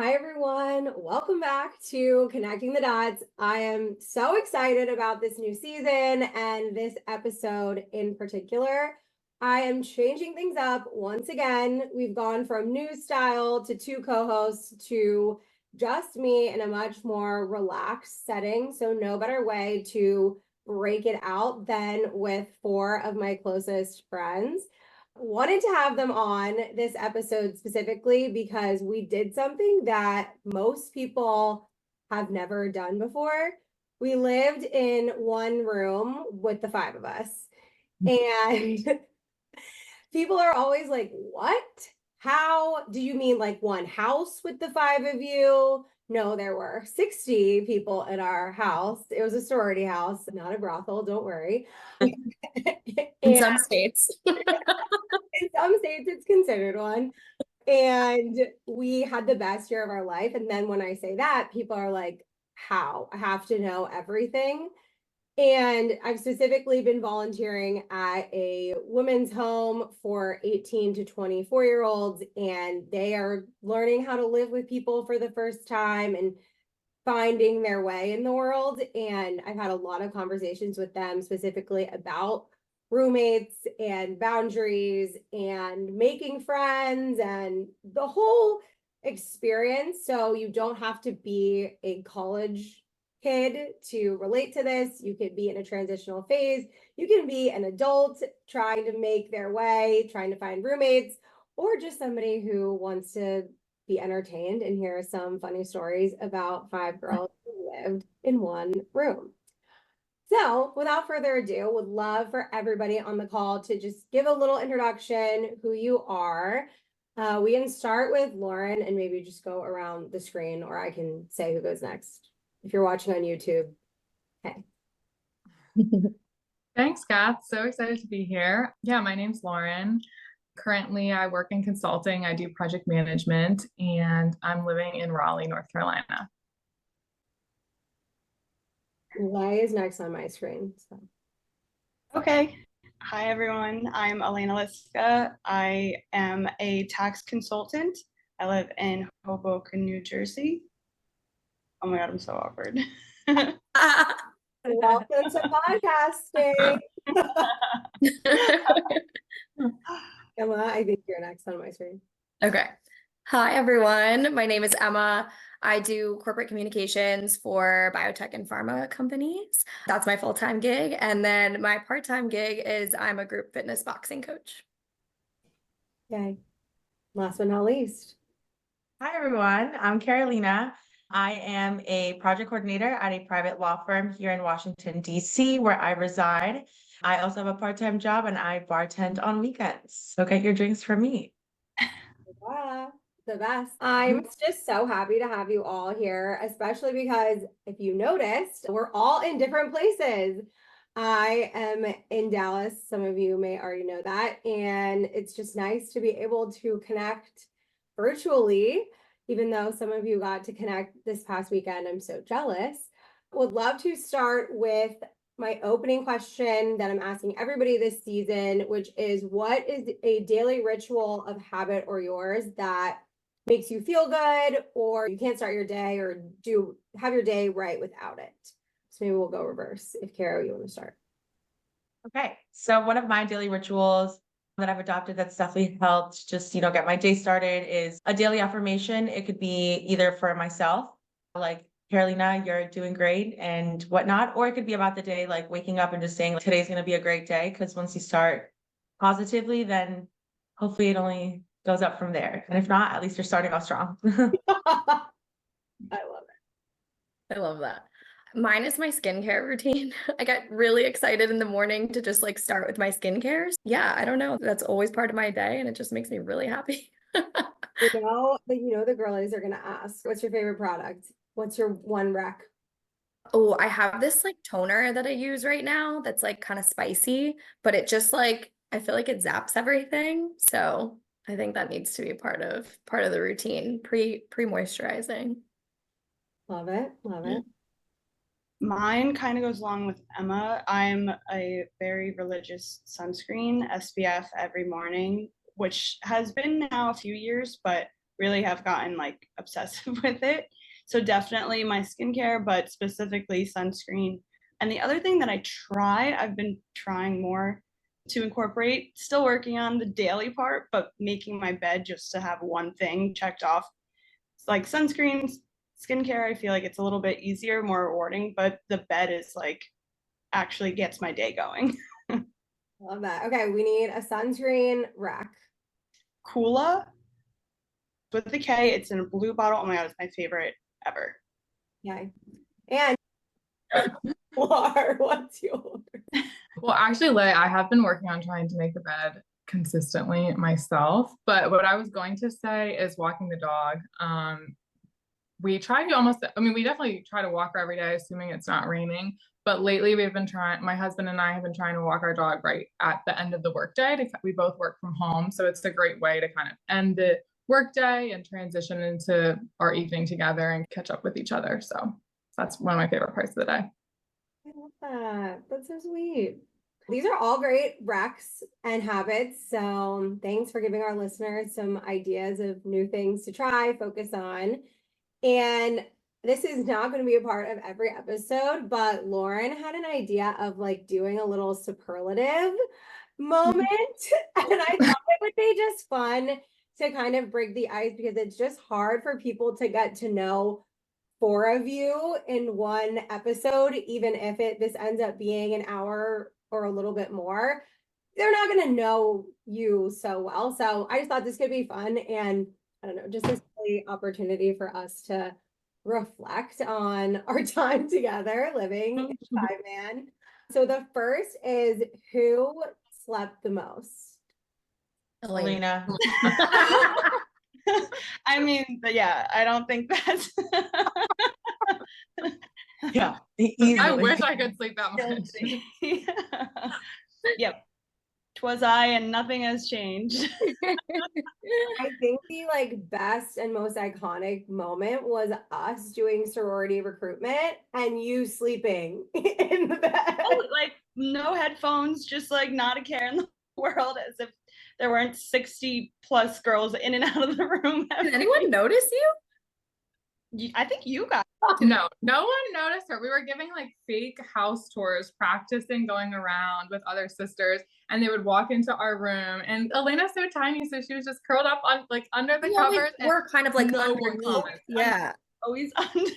Hi, everyone. Welcome back to Connecting the Dots. I am so excited about this new season and this episode in particular. I am changing things up once again. We've gone from news style to two co-hosts to just me in a much more relaxed setting. So no better way to break it out than with four of my closest friends. Wanted to have them on this episode specifically because we did something that most people have never done before. We lived in one room with the five of us, and people are always like, "What? How do you mean like one house with the five of you?" No, there were 60 people in our house. It was a sorority house, not a brothel, don't worry. In And some states. in some states it's considered one. And we had the best year of our life. And then when I say that, people are like, how? I have to know everything. And I've specifically been volunteering at a women's home for 18 to 24-year-olds, and they are learning how to live with people for the first time and finding their way in the world. And I've had a lot of conversations with them specifically about roommates and boundaries and making friends and the whole experience. So you don't have to be a college kid to relate to this. You could be in a transitional phase. You can be an adult trying to make their way, trying to find roommates, or just somebody who wants to be entertained and hear some funny stories about five girls who lived in one room. So, without further ado, would love for everybody on the call to just give a little introduction, who you are. We can start with Lauren and maybe just go around the screen, or I can say who goes next. If you're watching on YouTube, hey. Thanks, Kath. So excited to be here. Yeah, my name's Lauren. Currently, I work in consulting. I do project management, and I'm living in Raleigh, North Carolina. Why is next on my screen? So. Okay. Hi, everyone. I'm Elena Liska. I am a tax consultant. I live in Hoboken, New Jersey. Oh my God, I'm so awkward. Welcome to podcasting. Emma, I think you're next on my screen. Okay. Hi, everyone. My name is Emma. I do corporate communications for biotech and pharma companies. That's my full-time gig. And then my part-time gig is I'm a group fitness boxing coach. Okay. Last but not least. Hi, everyone. I'm Carolina. I am a project coordinator at a private law firm here in Washington, D.C., where I reside. I also have a part-time job and I bartend on weekends. So get your drinks from me. Wow, the best. I'm just so happy to have you all here, especially because if you noticed, we're all in different places. I am in Dallas. Some of you may already know that. And it's just nice to be able to connect virtually, even though some of you got to connect this past weekend. I'm so jealous. Would love to start with my opening question that I'm asking everybody this season, which is, what is a daily ritual of habit or yours that makes you feel good, or you can't start your day or have your day right without it? So maybe we'll go reverse. If Caro, you want to start. Okay. So one of my daily rituals that I've adopted that's definitely helped just, get my day started is a daily affirmation. It could be either for myself, like, Carolina, you're doing great and whatnot. Or it could be about the day, like waking up and just saying, like, today's going to be a great day. Because once you start positively, then hopefully it only goes up from there. And if not, at least you're starting off strong. I love it. I love that. Mine is my skincare routine. I get really excited in the morning to just start with my skincare. Yeah, I don't know. That's always part of my day and it just makes me really happy. The girlies are going to ask, what's your favorite product? What's your one rec? Oh, I have this toner that I use right now that's kind of spicy, but it just I feel like it zaps everything. So I think that needs to be part of the routine, pre-moisturizing. Love it. Love it. Mine kind of goes along with Emma. I'm a very religious sunscreen, SPF every morning, which has been now a few years, but really have gotten like obsessive with it. So definitely my skincare, but specifically sunscreen. And the other thing that I've been trying more to incorporate, still working on the daily part, but making my bed just to have one thing checked off. It's like sunscreens, skincare, I feel like it's a little bit easier, more rewarding, but the bed is like actually gets my day going. Love that. Okay, we need a sunscreen rack. Kula with the K, it's in a blue bottle. Oh my god, it's my favorite ever. Okay. And Lar, what's yours? Well, actually, Lay, I have been working on trying to make the bed consistently myself. But what I was going to say is walking the dog. We try to we definitely try to walk her every day, assuming it's not raining. But lately we've been my husband and I have been trying to walk our dog right at the end of the workday. We both work from home. So it's a great way to kind of end the workday and transition into our evening together and catch up with each other. So that's one of my favorite parts of the day. I love that. That's so sweet. These are all great recs and habits. So thanks for giving our listeners some ideas of new things to try, focus on. And this is not going to be a part of every episode, but Lauren had an idea of like doing a little superlative moment. And I thought it would be just fun to kind of break the ice because it's just hard for people to get to know four of you in one episode, even if this ends up being an hour or a little bit more. They're not going to know you so well. So I just thought this could be fun. And I don't know, just a silly opportunity for us to reflect on our time together living in five-man. So the first is who slept the most? Elena. I mean, but yeah, I don't think that's Yeah, I easily. wish I could sleep that much. guilty. Yep. 'Twas I and nothing has changed. I think the like best and most iconic moment was us doing sorority recruitment and you sleeping in the bed. Oh, like no headphones, just like not a care in the world, as if there weren't 60 plus girls in and out of the room. Did anyone notice you? I think you guys. No one noticed her. We were giving like fake house tours, practicing going around with other sisters, and they would walk into our room. And Elena's so tiny, so she was just curled up on like under the covers. And we're kind of like no one underneath. commented. Yeah. Always under.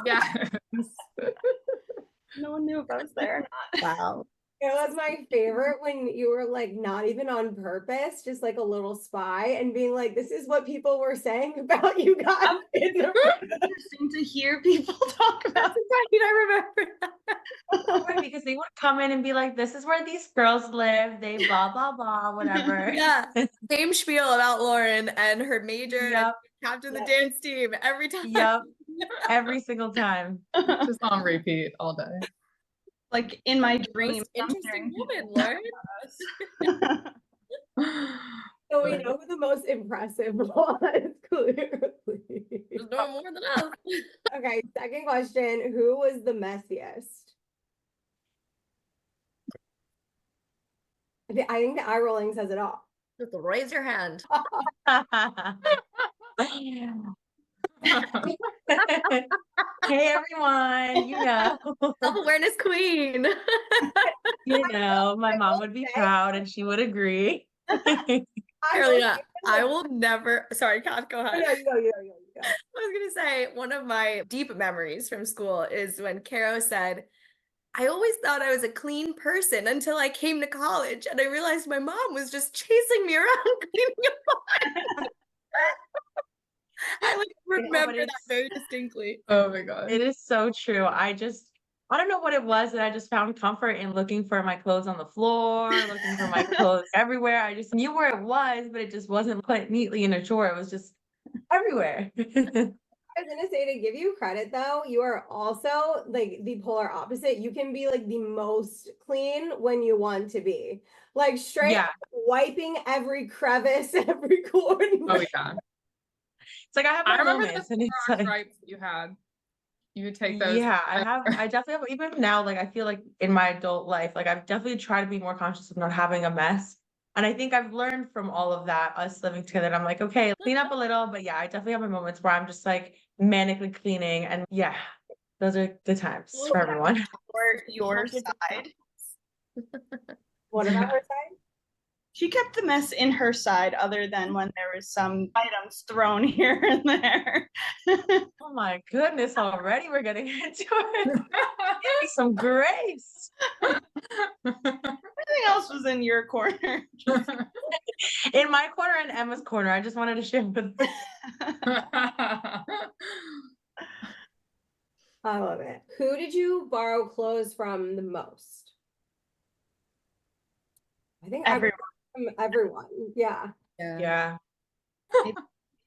Yes. No one knew if I was there or not. Wow. It was my favorite when you were like not even on purpose, just like a little spy and being like, this is what people were saying about you guys in the room. Interesting to hear people talk about. I remember that. Right, because they would come in and be like, this is where these girls live. They blah, blah, blah, whatever. Yeah. Same spiel about Lauren and her major and Yep. captain the dance team every time. Yep. Every single time. Just on repeat all day. Like in my dream. Most interesting woman, Lauren. So we know who the most impressive was, clearly. There's no more than us. Okay, second question. Who was the messiest? I think the eye rolling says it all. Just raise your hand. Hey everyone, Self-awareness queen. my mom would be proud and she would agree. Carolina, I will never. Sorry, Kat, go ahead. No, you go. I was gonna say one of my deep memories from school is when Caro said, I always thought I was a clean person until I came to college and I realized my mom was just chasing me around cleaning up. I like remember that very distinctly. Oh my god. It is so true. I don't know what it was that I just found comfort in looking for my clothes on the floor, looking for my clothes everywhere. I just knew where it was, but it just wasn't put neatly in a drawer. It was just everywhere. I was gonna say, to give you credit though, you are also like the polar opposite. You can be like the most clean when you want to be. Like straight Yeah. up wiping every crevice, every corner. Oh yeah. It's like I have I my remember moments the and it's like, stripes that you had. You would take those. yeah, I definitely have, even now, like I feel like in my adult life, like I've definitely tried to be more conscious of not having a mess. And I think I've learned from all of that, us living together. And I'm like, okay, clean up a little, but yeah, I definitely have my moments where I'm just like manically cleaning. And yeah, those are the times for everyone. Or your side. What about her side? She kept the mess in her side, other than when there was some items thrown here and there. Oh my goodness, already we're getting into it. Give me some grace. Everything else was in your corner. In my corner and Emma's corner. I just wanted to share with I love it. Who did you borrow clothes from the most? I think everyone. Yeah. Yeah.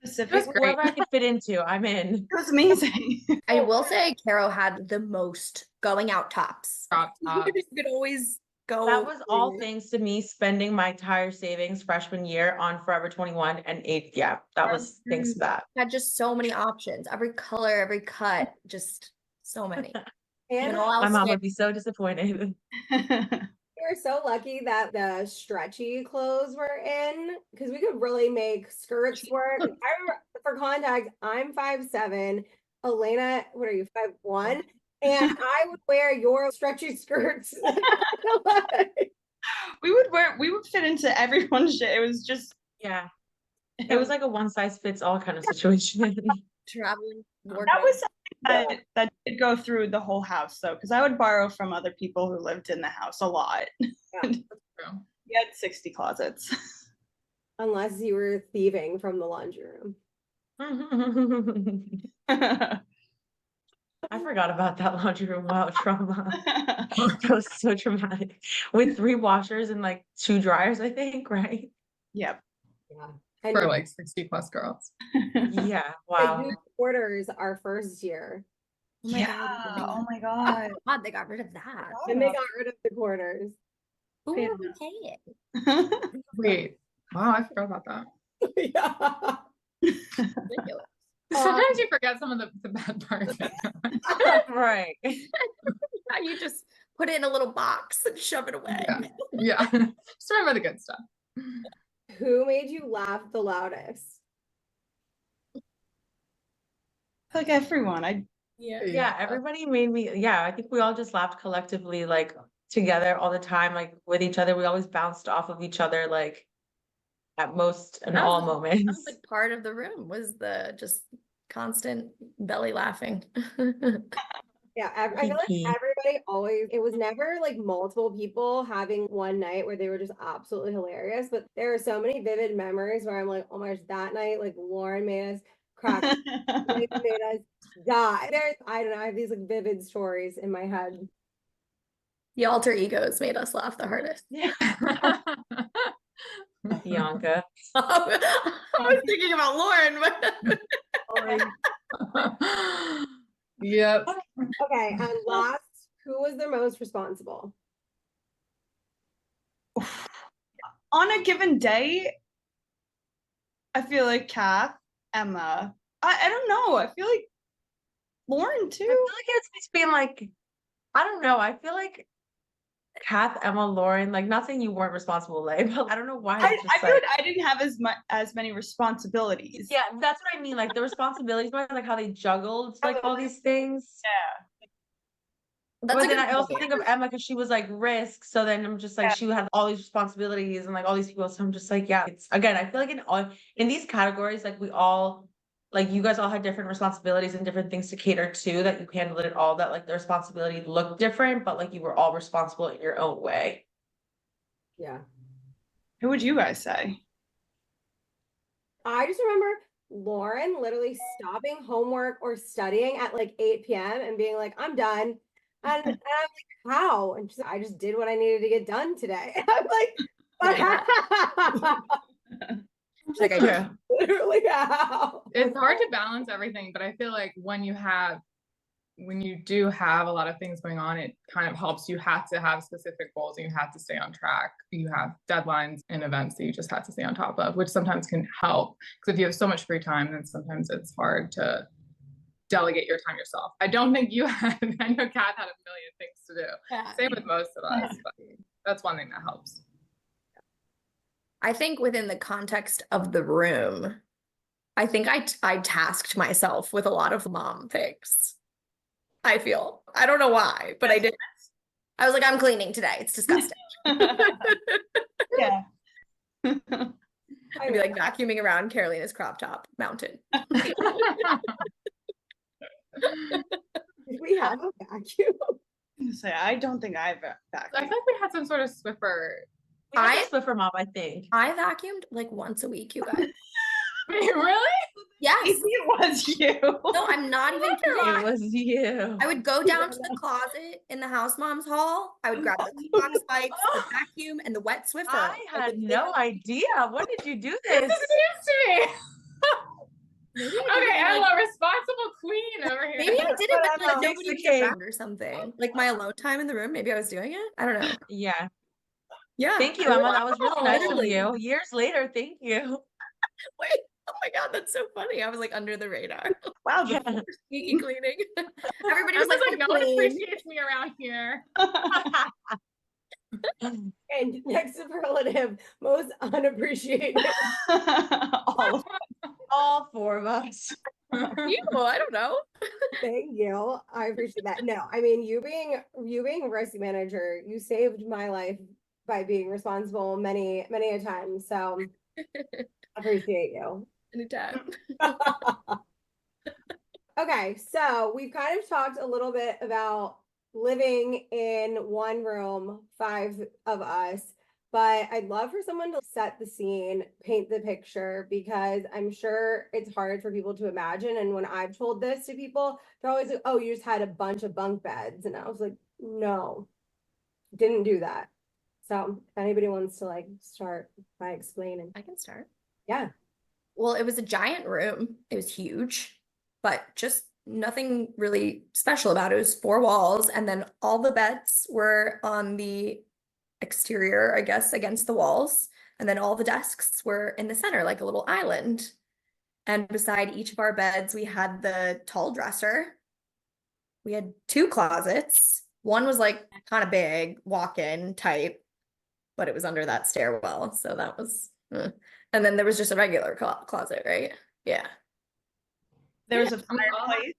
Specific. Great. Whoever I could fit into, I'm in. It was amazing. I will say Caro had the most going out tops. Crop tops. You could always go. That was all thanks to me spending my entire savings freshman year on Forever 21 and 8. Yeah, that was thanks to that. Had just so many options, every color, every cut, just so many. And My mom would be so disappointed. we were so lucky that the stretchy clothes were in because we could really make skirts work. I remember, for context, I'm 5'7". Elena, what are you, 5'1"? And I would wear your stretchy skirts. we would fit into everyone's shit. It was just Yeah. It was like a one size fits all kind of situation. Traveling wardrobe. that was something that did go through the whole house though, because I would borrow from other people who lived in the house a lot. Yeah. We had 60 closets. Unless you were thieving from the laundry room. I forgot about that laundry room. Wow, trauma. That was so traumatic. With 3 washers and like 2 dryers, I think, right? Yep. Yeah. And For like 60 plus girls. Yeah. the Wow. youth quarters our first year. Oh my Yeah. God. Oh my god. God, they got rid of that. And they got rid of the quarters. Who Paid were we paying? Wait. Wow, I forgot about that. Yeah. Ridiculous. Sometimes you forget some of the bad parts. Right. Yeah, you just put it in a little box and shove it away. Yeah. Just remember the good stuff. Who made you laugh the loudest? Like everyone. Yeah, everybody made me, yeah, I think we all just laughed collectively, like together all the time, like with each other. We always bounced off of each other, like at most and That all was That moments. was like part of the room was the just constant belly laughing. Yeah, I feel like Kiki. everybody always, it was never like multiple people having one night where they were just absolutely hilarious, but there are so many vivid memories where I'm like, oh my gosh, that night, like Lauren made us crack, made us die. There's, I don't know, I have these like vivid stories in my head. The alter egos made us laugh the hardest. Yeah. Bianca. I was thinking about Lauren, but Yep. Okay, and last, who was the most responsible? On a given day, I feel like Kath, Emma. I don't know. I feel like Lauren too. I feel like it's been like, I don't know. I feel like Kath, Emma, Lauren, like not saying you weren't responsible, like, but I don't know why. I It's just feel like, like I didn't have as many responsibilities. yeah, that's what I mean. Like the responsibilities, like how they juggled like all these things. that's But a then good I also point. think of Emma because she was like risk. So then I'm just like, Yeah. she had all these responsibilities and like all these people. So I'm just like, yeah, it's again, I feel like in these categories, like we all, like you guys all had different responsibilities and different things to cater to, that you handled it all, that like the responsibility looked different, but like you were all responsible in your own way. Yeah. Who would you guys say? I just remember Lauren literally stopping homework or studying at like 8 p.m. and being like, I'm done. And I'm like, how? And she's like, I just did what I needed to get done today. And I'm like, She's like, I Yeah. literally how? It's hard to balance everything, but I feel like when you do have a lot of things going on, it kind of helps. You have to have specific goals and you have to stay on track. You have deadlines and events that you just have to stay on top of, which sometimes can help. Because if you have so much free time, then sometimes it's hard to delegate your time yourself. I don't think you had, I know Kat had a million things to do. Yeah. Same with most of us, but that's one thing that helps. I think within the context of the room, I think I tasked myself with a lot of mom things. I feel. I don't know why, but I did. I was like, I'm cleaning today. It's disgusting. Yeah. I'd be like vacuuming around Carolina's crop top mountain. We have a vacuum. Say, I don't think I've I vacuumed. feel like we had some sort of Swiffer. We had a Swiffer mop, I think. I vacuumed like once a week, you guys. Really? Yes. Maybe it was you. No, I'm not even kidding. It was you. I would go down to the closet in the house mom's hall. I would grab the box wipes, the vacuum, and the wet Swiffer. I had no idea. When did you do this? This is news to me. Maybe I did Okay, it, I'm like, a responsible queen over here. maybe I did it, but like Fix nobody the was cake. around or something. Like my alone time in the room. Maybe I was doing it. I don't know. Yeah. Yeah. Thank you, Emma. That was really nice of Literally. you. Years later, thank you. Wait. Oh my God, that's so funny. I was like under the radar. Wow. Yeah. Sneaky cleaning. Everybody I was like, no one "Clean." appreciates me around here. And next superlative, most unappreciated. All All 4 of us. You, I don't know. Thank you. I appreciate that. No, I mean, you being a rescue manager, you saved my life by being responsible many a time. So appreciate you. Anytime. Okay, so we've kind of talked a little bit about living in one room, 5 of us, but I'd love for someone to set the scene, paint the picture, because I'm sure it's hard for people to imagine. And when I've told this to people, they're always like, oh, you just had a bunch of bunk beds. And I was like, no, didn't do that. So if anybody wants to like start by explaining. I can start. Yeah. Well, it was a giant room. It was huge, but just nothing really special about it. It was 4 walls, and then all the beds were on the exterior, I guess, against the walls. And then all the desks were in the center, like a little island. And beside each of our beds, we had the tall dresser. We had 2 closets. One was like kind of big, walk-in type, but it was under that stairwell. So that was, and then there was just a regular closet, right? Yeah. There was a fireplace.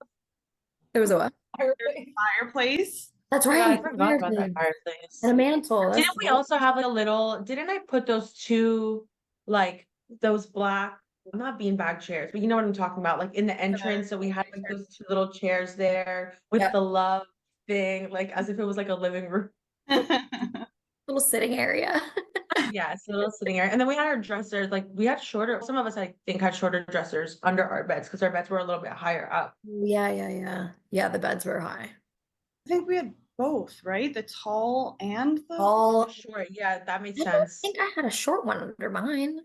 There was a what? Fireplace. That's Oh my God, right. I forgot about that fireplace. And a mantle. Didn't we also have like a little, didn't I put those 2, like those black, not beanbag chairs, but you know what I'm talking about, like in the entrance. So we had like those 2 little chairs there with Yep. the love thing, like as if it was like a living room. Little sitting area. Yes, a little sitting area. And then we had our dressers, like we had shorter, some of us I think had shorter dressers under our beds because our beds were a little bit higher up. Yeah. Yeah, the beds were high. I think we had both, right? The tall and the All Sure, yeah, that makes I don't sense. think I had a short one under mine.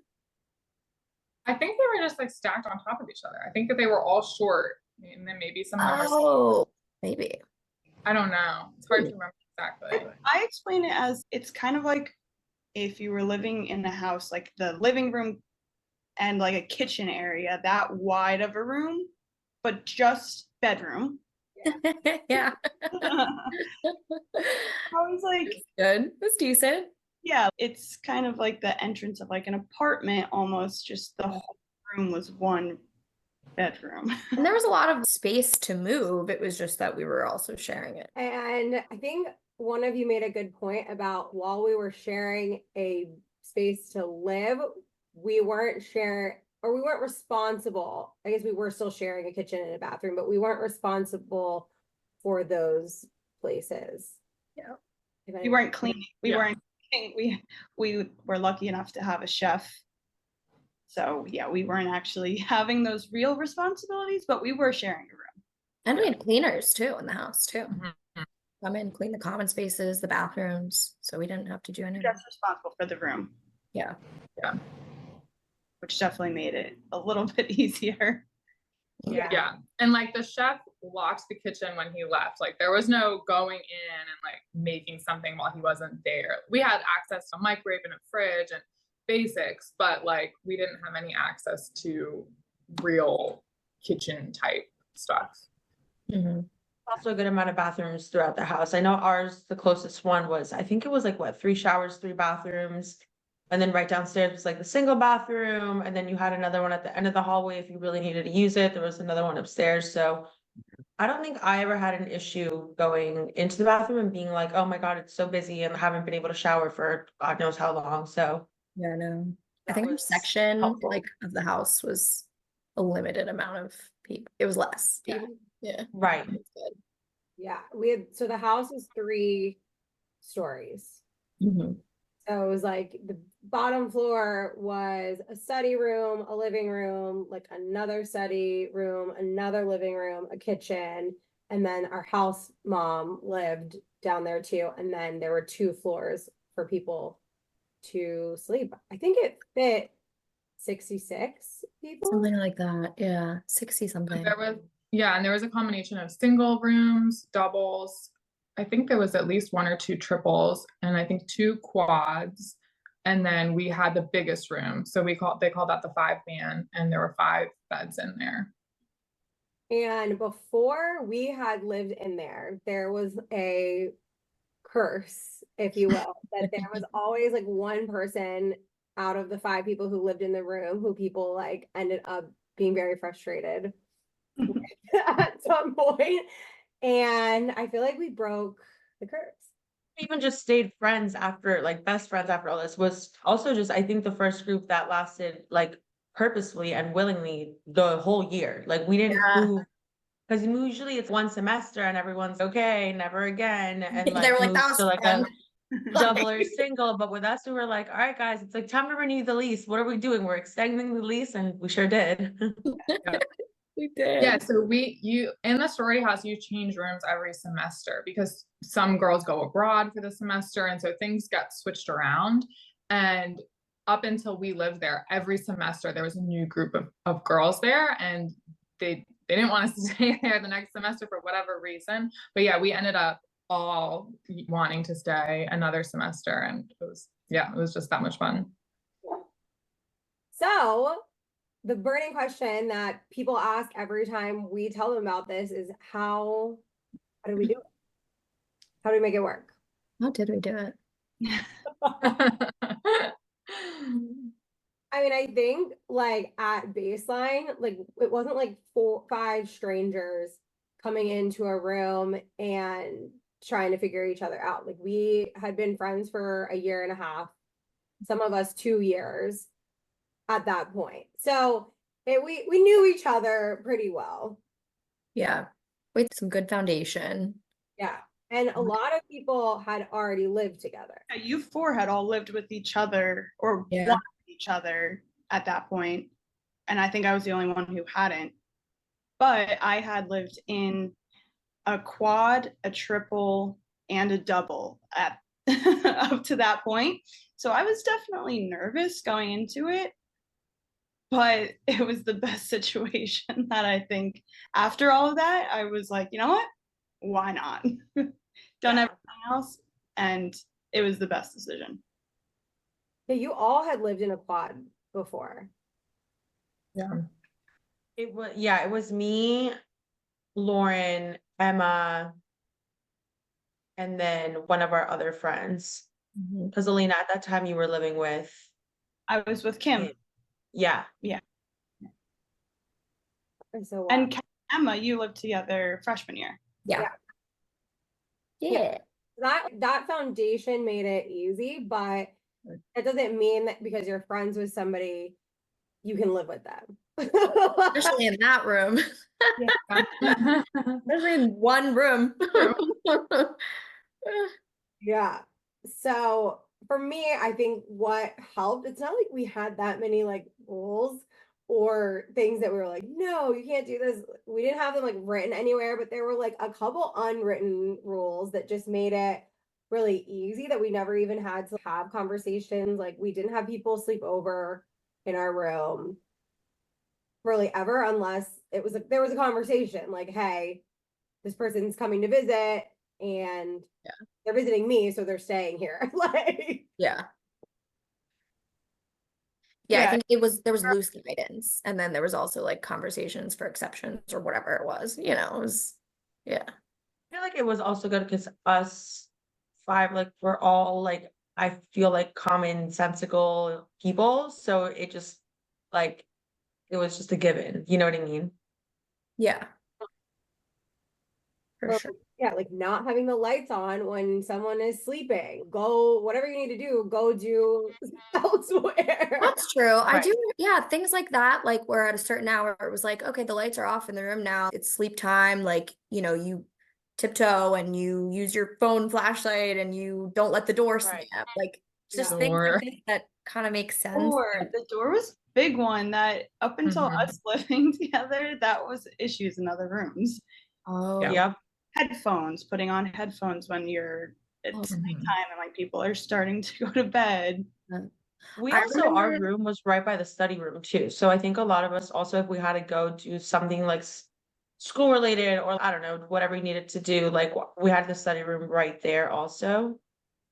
I think they were just like stacked on top of each other. I think that they were all short, and then maybe some of them were. Oh, maybe. I don't know. It's hard to remember exactly. I explain it as it's kind of like if you were living in a house, like the living room and like a kitchen area, that wide of a room, but just bedroom. Yeah. I was like, Good. That's decent. yeah, it's kind of like the entrance of like an apartment almost, just the whole room was one bedroom. And there was a lot of space to move. It was just that we were also sharing it. And I think one of you made a good point about while we were sharing a space to live, we weren't sharing, or we weren't responsible. I guess we were still sharing a kitchen and a bathroom, but we weren't responsible for those places. Yeah. We weren't cleaning. We Yeah. weren't. We were lucky enough to have a chef. So yeah, we weren't actually having those real responsibilities, but we were sharing a room. And we had cleaners too in the house too. Mhm. Come in, clean the common spaces, the bathrooms. So we didn't have to do anything. Just responsible for the room. Yeah. Which definitely made it a little bit easier. Yeah. And like the chef locked the kitchen when he left. Like there was no going in and like making something while he wasn't there. We had access to a microwave and a fridge and basics, but like we didn't have any access to real kitchen type stuff. Mhm. Also a good amount of bathrooms throughout the house. I know ours, the closest one was, I think it was like what, 3 showers, 3 bathrooms. And then right downstairs was like the single bathroom, and then you had another one at the end of the hallway if you really needed to use it. There was another one upstairs. So I don't think I ever had an issue going into the bathroom and being like, oh my God, it's so busy and I haven't been able to shower for God knows how long. So Yeah, no. I that think our was section helpful. like of the house was a limited amount of people. It was less. Yeah. People- Yeah. Right. It's good. Yeah, so the house is 3 stories. Mhm. So it was like the bottom floor was a study room, a living room, like another study room, another living room, a kitchen, and then our house mom lived down there too. And then there were 2 floors for people to sleep. I think it fit 66 people. Something like that. Yeah. 60 something. There was, yeah, and there was a combination of single rooms, doubles. I think there was at least 1 or 2 triples, and I think 2 quads. And then we had the biggest room. So they called that the 5-man, and there were 5 beds in there. And before we had lived in there, there was a curse, if you will, that there was always like one person out of the 5 people who lived in the room who people like ended up being very frustrated with at some point. And I feel like we broke the curse. Even just stayed friends after, like best friends after all this, was also just, I think, the first group that lasted like purposefully and willingly the whole year. Like we didn't Yeah. move, because usually it's 1 semester and everyone's okay, never again, and They like were like, that moves was to like fun. a double or single. But with us, we were like, all right, guys, it's like time to renew the lease. What are we doing? We're extending the lease, and we sure did. We did. Yeah, so you in the sorority house, you change rooms every semester because some girls go abroad for the semester, and so things got switched around. And up until we lived there, every semester there was a new group of girls there, and they didn't want us to stay there the next semester for whatever reason. But yeah, we ended up all wanting to stay another semester, and it was just that much fun. So the burning question that people ask every time we tell them about this is how do we do it? How do we make it work? How did we do it? I mean, I think like at baseline, like it wasn't like 5 strangers coming into a room and trying to figure each other out. Like we had been friends for 1.5 years, some of us 2 years at that point. So we knew each other pretty well. Yeah. We had some good foundation. Yeah. And a lot of people had already lived together. You 4 had all lived with each other or Yeah. wanted each other at that point. And I think I was the only one who hadn't. But I had lived in a quad, a triple, and a double at up to that point. So I was definitely nervous going into it. But it was the best situation that I think after all of that, I was like, you know what? Why not? Done everything else, and it was the best decision. Yeah, you all had lived in a quad before. Yeah. It was me, Lauren, Emma, and then one of our other friends. Mhm. Because Alina, at that time you were living with. I was with Kim. Yeah. So wow. And Emma, you lived together freshman year. Yeah. Yeah. That foundation made it easy, but it doesn't mean that because you're friends with somebody, you can live with them. Especially in that room. Especially in one room. Yeah. So for me, I think what helped, it's not like we had that many like rules or things that we were like, no, you can't do this. We didn't have them like written anywhere, but there were like a couple unwritten rules that just made it really easy that we never even had to have conversations. Like we didn't have people sleep over in our room really ever, unless there was a conversation like, hey, this person's coming to visit and they're visiting me, so they're staying here. Like, Yeah, I Yeah. think there was loose guidance, and then there was also like conversations for exceptions or whatever it was, it was, yeah. I feel like it was also good because us 5, like we're all like I feel like commonsensical people. So it just like, it was just a given. You know what I mean? Yeah. For Or, sure. yeah, like not having the lights on when someone is sleeping. Go, whatever you need to do, go do elsewhere. That's true. I Right. do, yeah, things like that, like where at a certain hour it was like, okay, the lights are off in the room now. It's sleep time. Like, you know, you tiptoe and you use your phone flashlight and you don't let the door Right. snap. Like just Yeah. things Or like this that kind of make sense. Or the door was a big one that up until Mhm. us living together, that was issues in other rooms. Oh, Yeah. Yep. Headphones, putting on headphones when it's Mhm. nighttime and like people are starting to go to bed. We I also, our remember, room was right by the study room too. So I think a lot of us also, if we had to go do something like school related or I don't know, whatever we needed to do, like we had the study room right there also,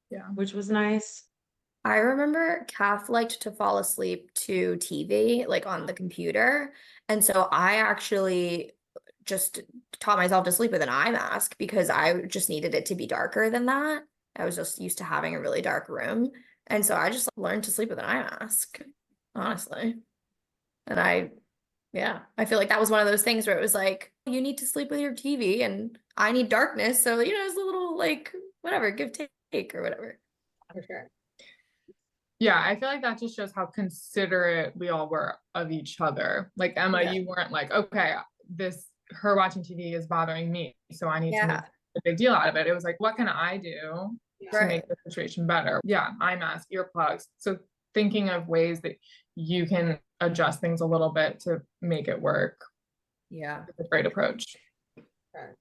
Yeah. which was nice. I remember Kath liked to fall asleep to TV, like on the computer. And so I actually just taught myself to sleep with an eye mask because I just needed it to be darker than that. I was just used to having a really dark room. And so I just learned to sleep with an eye mask, honestly. And yeah, I feel like that was one of those things where it was like, you need to sleep with your TV and I need darkness. So, you know, it's a little like, whatever, give take or whatever. For sure. Yeah, I feel like that just shows how considerate we all were of each other. Like Emma, Yeah. you weren't like, okay, her watching TV is bothering me, so I need to Yeah. make a big deal out of it. It was like, what can I do to Right. make the situation better? Yeah, eye mask, earplugs. So thinking of ways that you can adjust things a little bit to make it work Yeah. is a great approach. Sure.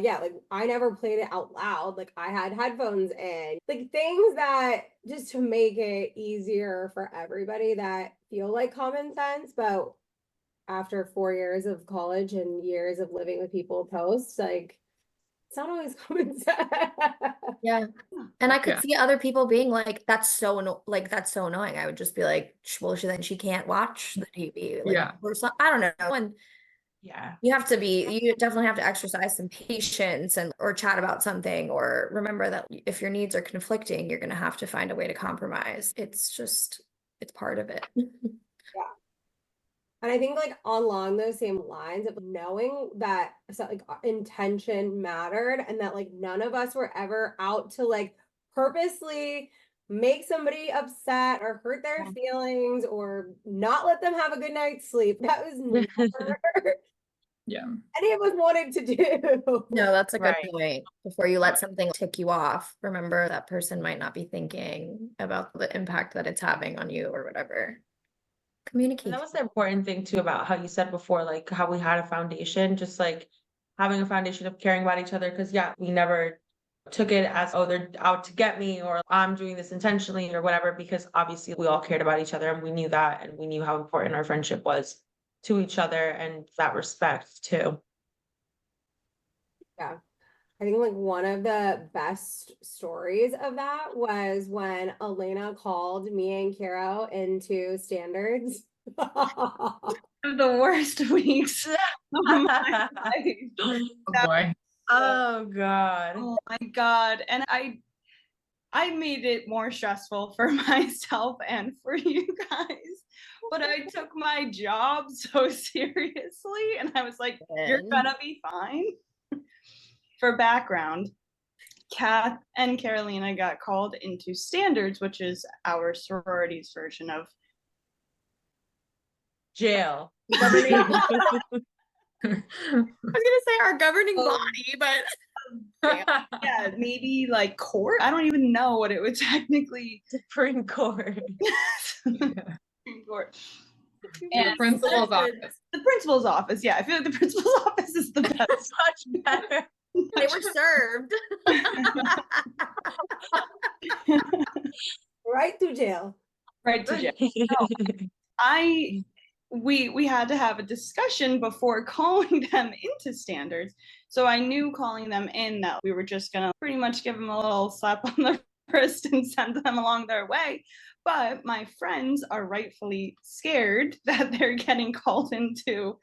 Yeah, like I never played it out loud. Like I had headphones in, like things that just to make it easier for everybody that feel like common sense. But after 4 years of college and years of living with people post, like it's not always common sense. Yeah. And I could Yeah. see other people being like, that's so that's so annoying. I would just be like, well, then she can't watch the TV. Like, Yeah. or some, I don't know. And Yeah. you definitely have to exercise some patience and or chat about something or remember that if your needs are conflicting, you're going to have to find a way to compromise. It's part of it. Yeah. And I think like along those same lines of knowing that so, like intention mattered and that like none of us were ever out to like purposely make somebody upset or hurt their feelings or not let them have a good night's sleep. That was never Yeah. any of us wanted to do. No, that's a good Right. point. Before you let something tick you off, remember that person might not be thinking about the impact that it's having on you or whatever. And Communicate. that was the important thing too about how you said before, like how we had a foundation, just like having a foundation of caring about each other. Cause yeah, we never took it as, oh, they're out to get me or I'm doing this intentionally or whatever, because obviously we all cared about each other and we knew that and we knew how important our friendship was to each other and that respect too. Yeah. I think like one of the best stories of that was when Elena called me and Kiro into standards. The worst weeks of my life. Oh boy. Oh God. Oh my God. And I made it more stressful for myself and for you guys. But I took my job so seriously and I was like, you're gonna be fine. For background, Kath and Carolina got called into standards, which is our sorority's version of Jail. Governing I was gonna say our governing Oh. body, but yeah, maybe like court. I don't even know what it would technically Supreme Court. court. The And principal's office. the principal's office. Yeah, I feel like the principal's office is the best. Much better. they were served. Right to jail. Right to jail. We had to have a discussion before calling them into standards. So I knew calling them in that we were just gonna pretty much give them a little slap on the wrist and send them along their way. But my friends are rightfully scared that they're getting called into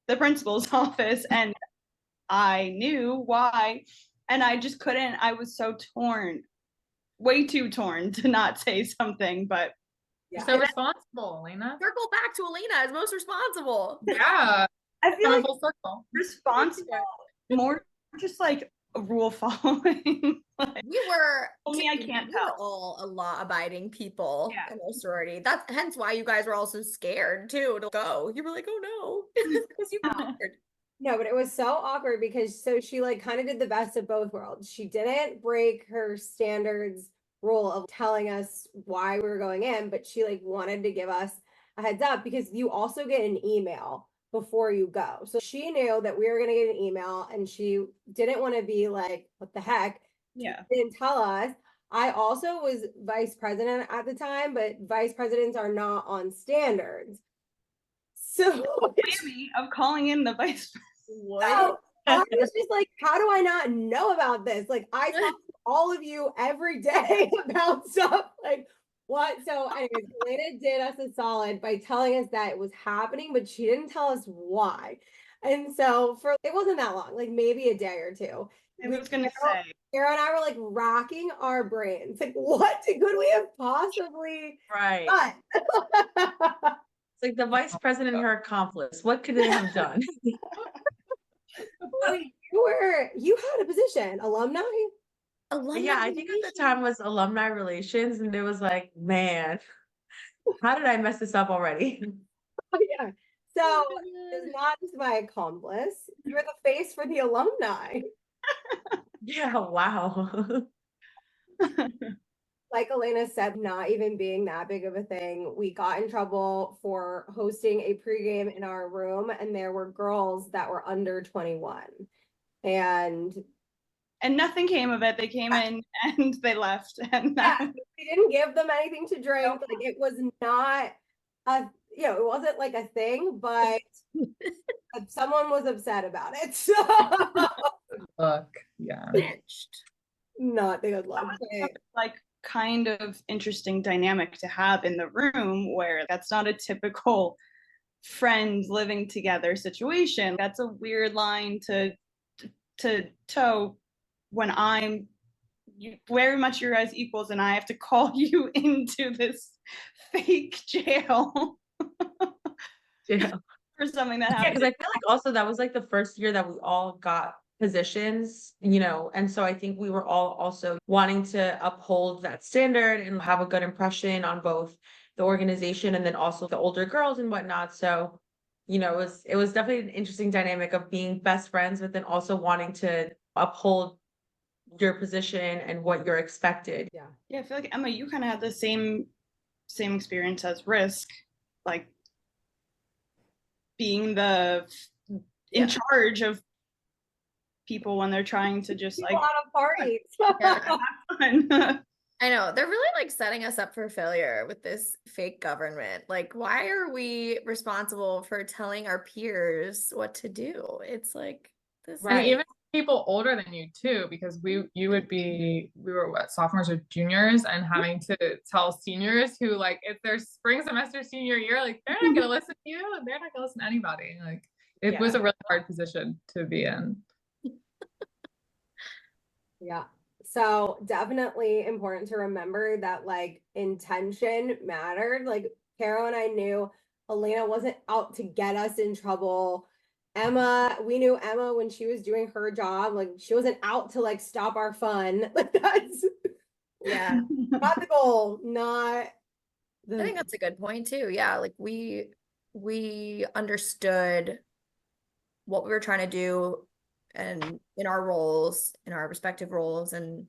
the principal's office, and I knew why, and I just couldn't. I was so torn. way too torn to not say something, but You're Yeah, so responsible, Elena. Circle back to Alina as most responsible. Yeah, I feel coming like full circle. responsible, more just like a rule following. Like, We were, only I can't we tell. were all a law-abiding people Yeah. in our sorority. That's hence why you guys were all so scared too to go. You were like, oh no, because you got scared. no, but it was so awkward because so she like kind of did the best of both worlds. She didn't break her standards rule of telling us why we were going in, but she like wanted to give us a heads up because you also get an email before you go. So she knew that we were going to get an email and she didn't want to be like, what the heck? Yeah. She didn't tell us. I also was vice president at the time, but vice presidents are not on standards. So Whammy of calling in the vice so I was just like, how do I not know about this? Like, I talk to all of you every day about stuff. Like, what? So, anyways, Elena did us a solid by telling us that it was happening, but she didn't tell us why. And so, for it wasn't that long, like maybe a day or two. I was gonna say. Sarah and I were like racking our brains. Like, what could we have possibly Right. done? It's like the vice president and her accomplice. What could they have done? Wait, you had a position, alumni? Yeah, I think at the time was alumni relations, and it was like, man, how did I mess this up already? Oh, yeah. So it's not just my accomplice. You're the face for the alumni. Yeah, wow. Like Elena said, not even being that big of a thing. We got in trouble for hosting a pregame in our room, and there were girls that were under 21. And nothing came of it. They came in and they left. And we didn't give them anything to drink. Nope. Like it was not it wasn't like a thing, but someone was upset about it. So Look, yeah. not the good luck. Like kind of interesting dynamic to have in the room where that's not a typical friends living together situation. That's a weird line to toe when I'm very much your guys equals and I have to call you into this fake jail. Yeah. For something that Yeah, happened. because I feel like also that was like the first year that we all got positions, and so I think we were all also wanting to uphold that standard and have a good impression on both the organization and then also the older girls and whatnot. So, it was definitely an interesting dynamic of being best friends, but then also wanting to uphold your position and what you're expected. Yeah, I feel like Emma, you kind of had the same experience as Risk, like being in charge of people when they're trying to just people like out of parties. have fun. I know they're really like setting us up for failure with this fake government. Like, why are we responsible for telling our peers what to do? It's like this. And even people older than you too, because we were what, sophomores or juniors, and having to tell seniors who like if their spring semester senior year, like they're not gonna listen to you, they're not gonna listen to anybody. Like it was a really hard position to be in. Yeah. So definitely important to remember that like intention mattered. Like Caro and I knew Elena wasn't out to get us in trouble. We knew Emma when she was doing her job, like she wasn't out to like stop our fun. Like that's not the goal, not I think that's a good point too. Yeah, like we understood what we were trying to do and in our roles, in our respective roles, and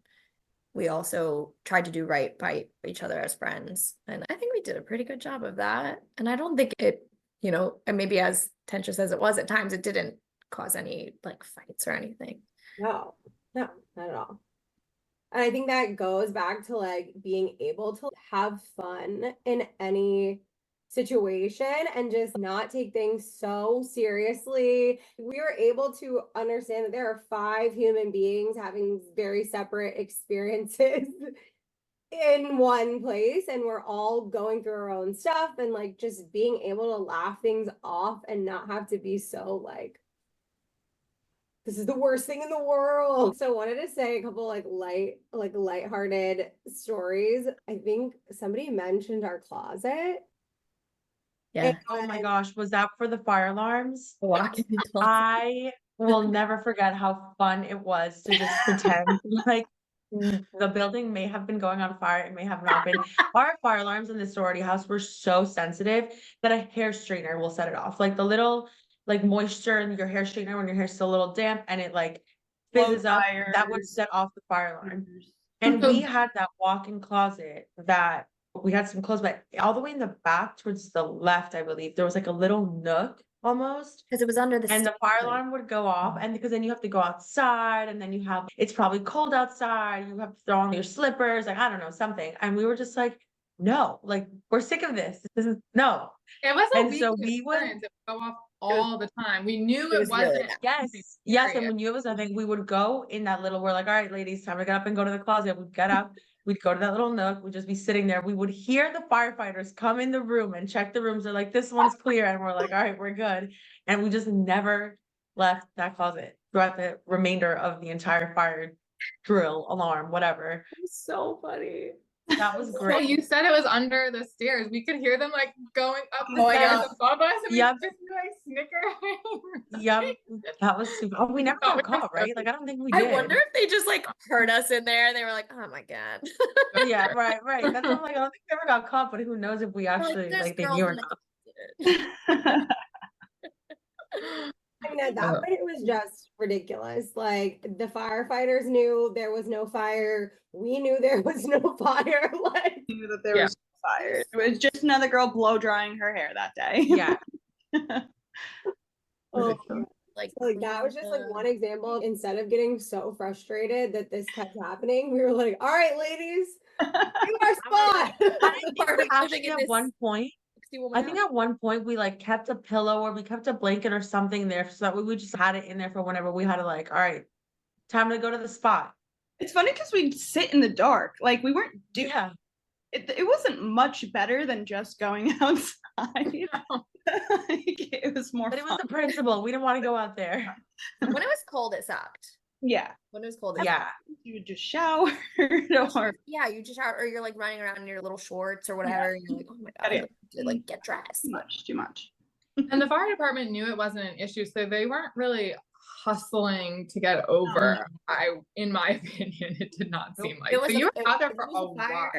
we also tried to do right by each other as friends. And I think we did a pretty good job of that. And I don't think it, and maybe as tense as it was at times, it didn't cause any like fights or anything. No, not at all. And I think that goes back to like being able to have fun in any situation and just not take things so seriously. We were able to understand that there are 5 human beings having very separate experiences in one place, and we're all going through our own stuff, and like just being able to laugh things off and not have to be so like this is the worst thing in the world. So I wanted to say a couple like lighthearted stories. I think somebody mentioned our closet. Yeah. Oh my gosh, was that for the fire alarms? Walking the closet. I will never forget how fun it was to just pretend like the building may have been going on fire, it may have not been. Our fire alarms in the sorority house were so sensitive that a hair straightener will set it off. Like the little like moisture in your hair straightener when your hair's still a little damp and it like Blow fizzes up, that would dryers. set off the fire alarm. And we had that walk-in closet that we had some clothes, but all the way in the back towards the left, I believe, there was like a little nook almost. Because it was under the And the fire stairs. alarm would go off, and because then you have to go outside, and then you have it's probably cold outside, you have to throw on your slippers, like I don't know, something. And we were just like, no, like we're sick of this. This is no. It was a And so weekly we would occurrence. It would go off all the time. We knew It it was really wasn't bad. yes, something yes. And serious. when you was nothing, we would go in that little, we're like, all right, ladies, time to get up and go to the closet. We'd get up, we'd go to that little nook, we'd just be sitting there. We would hear the firefighters come in the room and check the rooms. They're like, this one's clear. And we're like, all right, we're good. And we just never left that closet throughout the remainder of the entire fire drill, alarm, whatever. It was so funny. That was Well, great. you said it was under the stairs. We could hear them like going up the Going stairs up. above us, and we Yep. just be like snickering. Yep, that was super. Oh, we never Oh, got we caught, were so right? Like I don't think we I did. wonder if they just like heard us in there and they were like, oh my God. Yeah, right. That's what I'm like. I don't think we ever got caught, but who knows if we They're like, actually "There's like they girls knew or in the not. closet." I mean, at that point, it was just ridiculous. Like the firefighters knew there was no fire. We knew there was no fire. Like, Knew that there Yeah. was fire. It was just another girl blow drying her hair that day. Yeah. oh, Like, so, like that was just like one example. Instead of getting so frustrated that this kept happening, we were like, "All right, ladies, do our spot." part of living Actually, in at this one point, 60-woman I think house. at one point we like kept a pillow or we kept a blanket or something there so that we just had it in there for whenever we had to like, all right, time to go to the spot. It's funny because we'd sit in the dark. Like we weren't doing Yeah. it wasn't much better than just going outside. Like, it was more But it was fun. the principle. We didn't want to go out there. When it was cold, it sucked. Yeah. When it was cold, it Yeah. sucked. You would just shower or Yeah, you just out or you're like running around in your little shorts or whatever. And you're like, oh my God, Yeah. to like get dressed. too much. And the fire department knew it wasn't an issue, so they weren't really hustling to get over. In my opinion, it did not seem like. So you were out there for a while.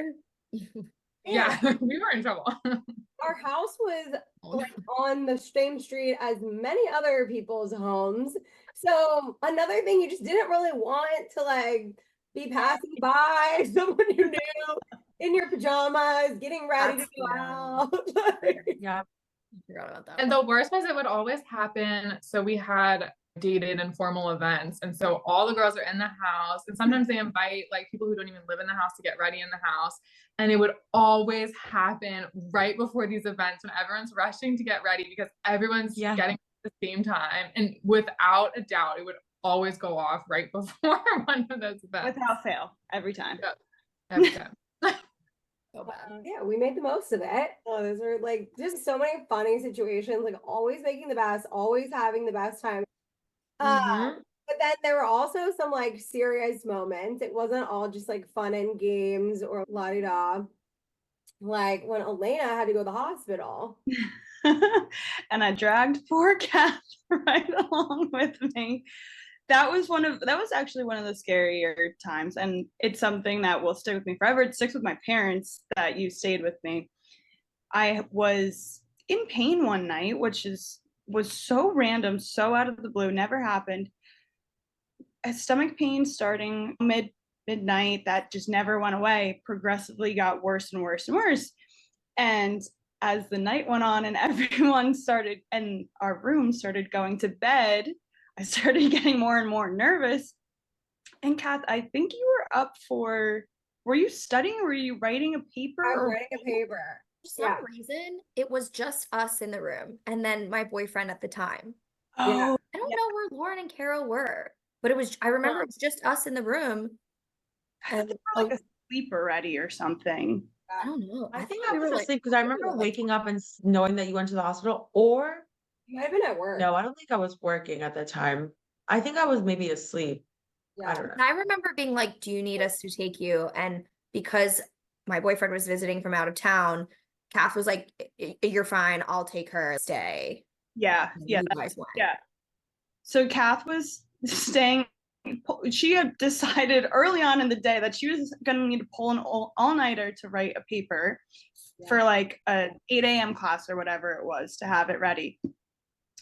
Yeah, we were in trouble. Our house was like on the same street as many other people's homes. So another thing you just didn't really want to like be passing by someone you knew in your pajamas, getting ready to go out. Yeah. Forgot about that. And the worst was it would always happen. So we had dated and formal events. And so all the girls are in the house. And sometimes they invite like people who don't even live in the house to get ready in the house. And it would always happen right before these events when everyone's rushing to get ready because everyone's getting at the same time. And without a doubt, it would always go off right before one of those events. Without fail, every time. Yep. Every time. So bad. Yeah, we made the most of it. Oh, those are like just so many funny situations, like always making the best, always having the best time. But then there were also some like serious moments. It wasn't all just like fun and games or la-di-da. Like when Elena had to go to the hospital. And I dragged poor Kath right along with me. That was actually one of the scarier times, and it's something that will stick with me forever. It sticks with my parents that you stayed with me. I was in pain one night, which was so random, so out of the blue, never happened. A stomach pain starting midnight that just never went away, progressively got worse and worse and worse. And as the night went on and everyone started and our room started going to bed, I started getting more and more nervous. And Kath, I think you were you studying? Were you writing a paper? I was writing a paper. For some reason, it was just us in the room and then my boyfriend at the time. Yeah. I don't know where Lauren and Carol were, but I remember it was just us in the room. And like asleep already or something. I don't know. I think I was asleep because I remember waking up and knowing that you went to the hospital, or you might have been at work. no, I don't think I was working at the time. I think I was maybe asleep. I Yeah. don't know. I remember being like, do you need us to take you? And because my boyfriend was visiting from out of town, Kath was like, You're fine, I'll take her, stay." Yeah, And yeah, you guys went. yeah. So Kath was staying. She had decided early on in the day that she was going to need to pull an all-nighter to write a paper for like a 8 a.m. class or whatever it was to have it ready.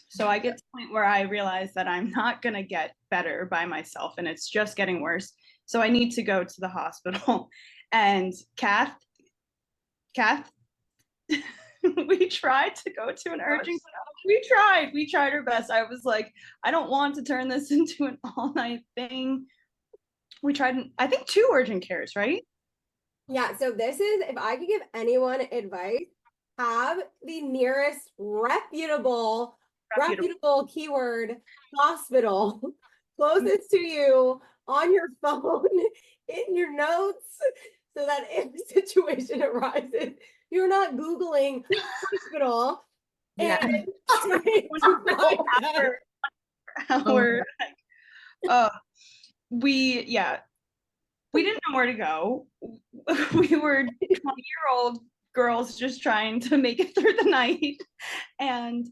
So I get to the point where I realize that I'm not going to get better by myself and it's just getting worse. So I need to go to the hospital. And Kath, we tried to go to an urgent. We tried our best. I was like, I don't want to turn this into an all-night thing. We tried, I think, 2 urgent cares, right? Yeah, so this is, if I could give anyone advice, have the nearest reputable keyword hospital closest to you on your phone, in your notes, so that if a situation arises, you're not Googling hospital Yeah. and trying to find out. Our, we didn't know where to go. We were 20-year-old girls just trying to make it through the night. And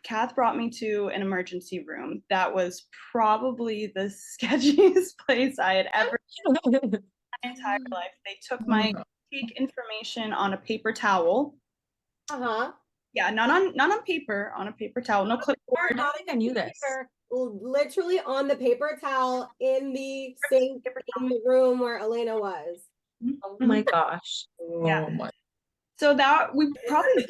Kath brought me to an emergency room. That was probably the sketchiest place I had ever been in my entire life. They took my intake information on a paper towel. Uh-huh. Yeah, not on paper, on a paper towel, no clipboard. I don't think I knew this. Literally on the paper towel in the sink in the room where Elena was. Oh my gosh. Yeah. Oh my. So that we probably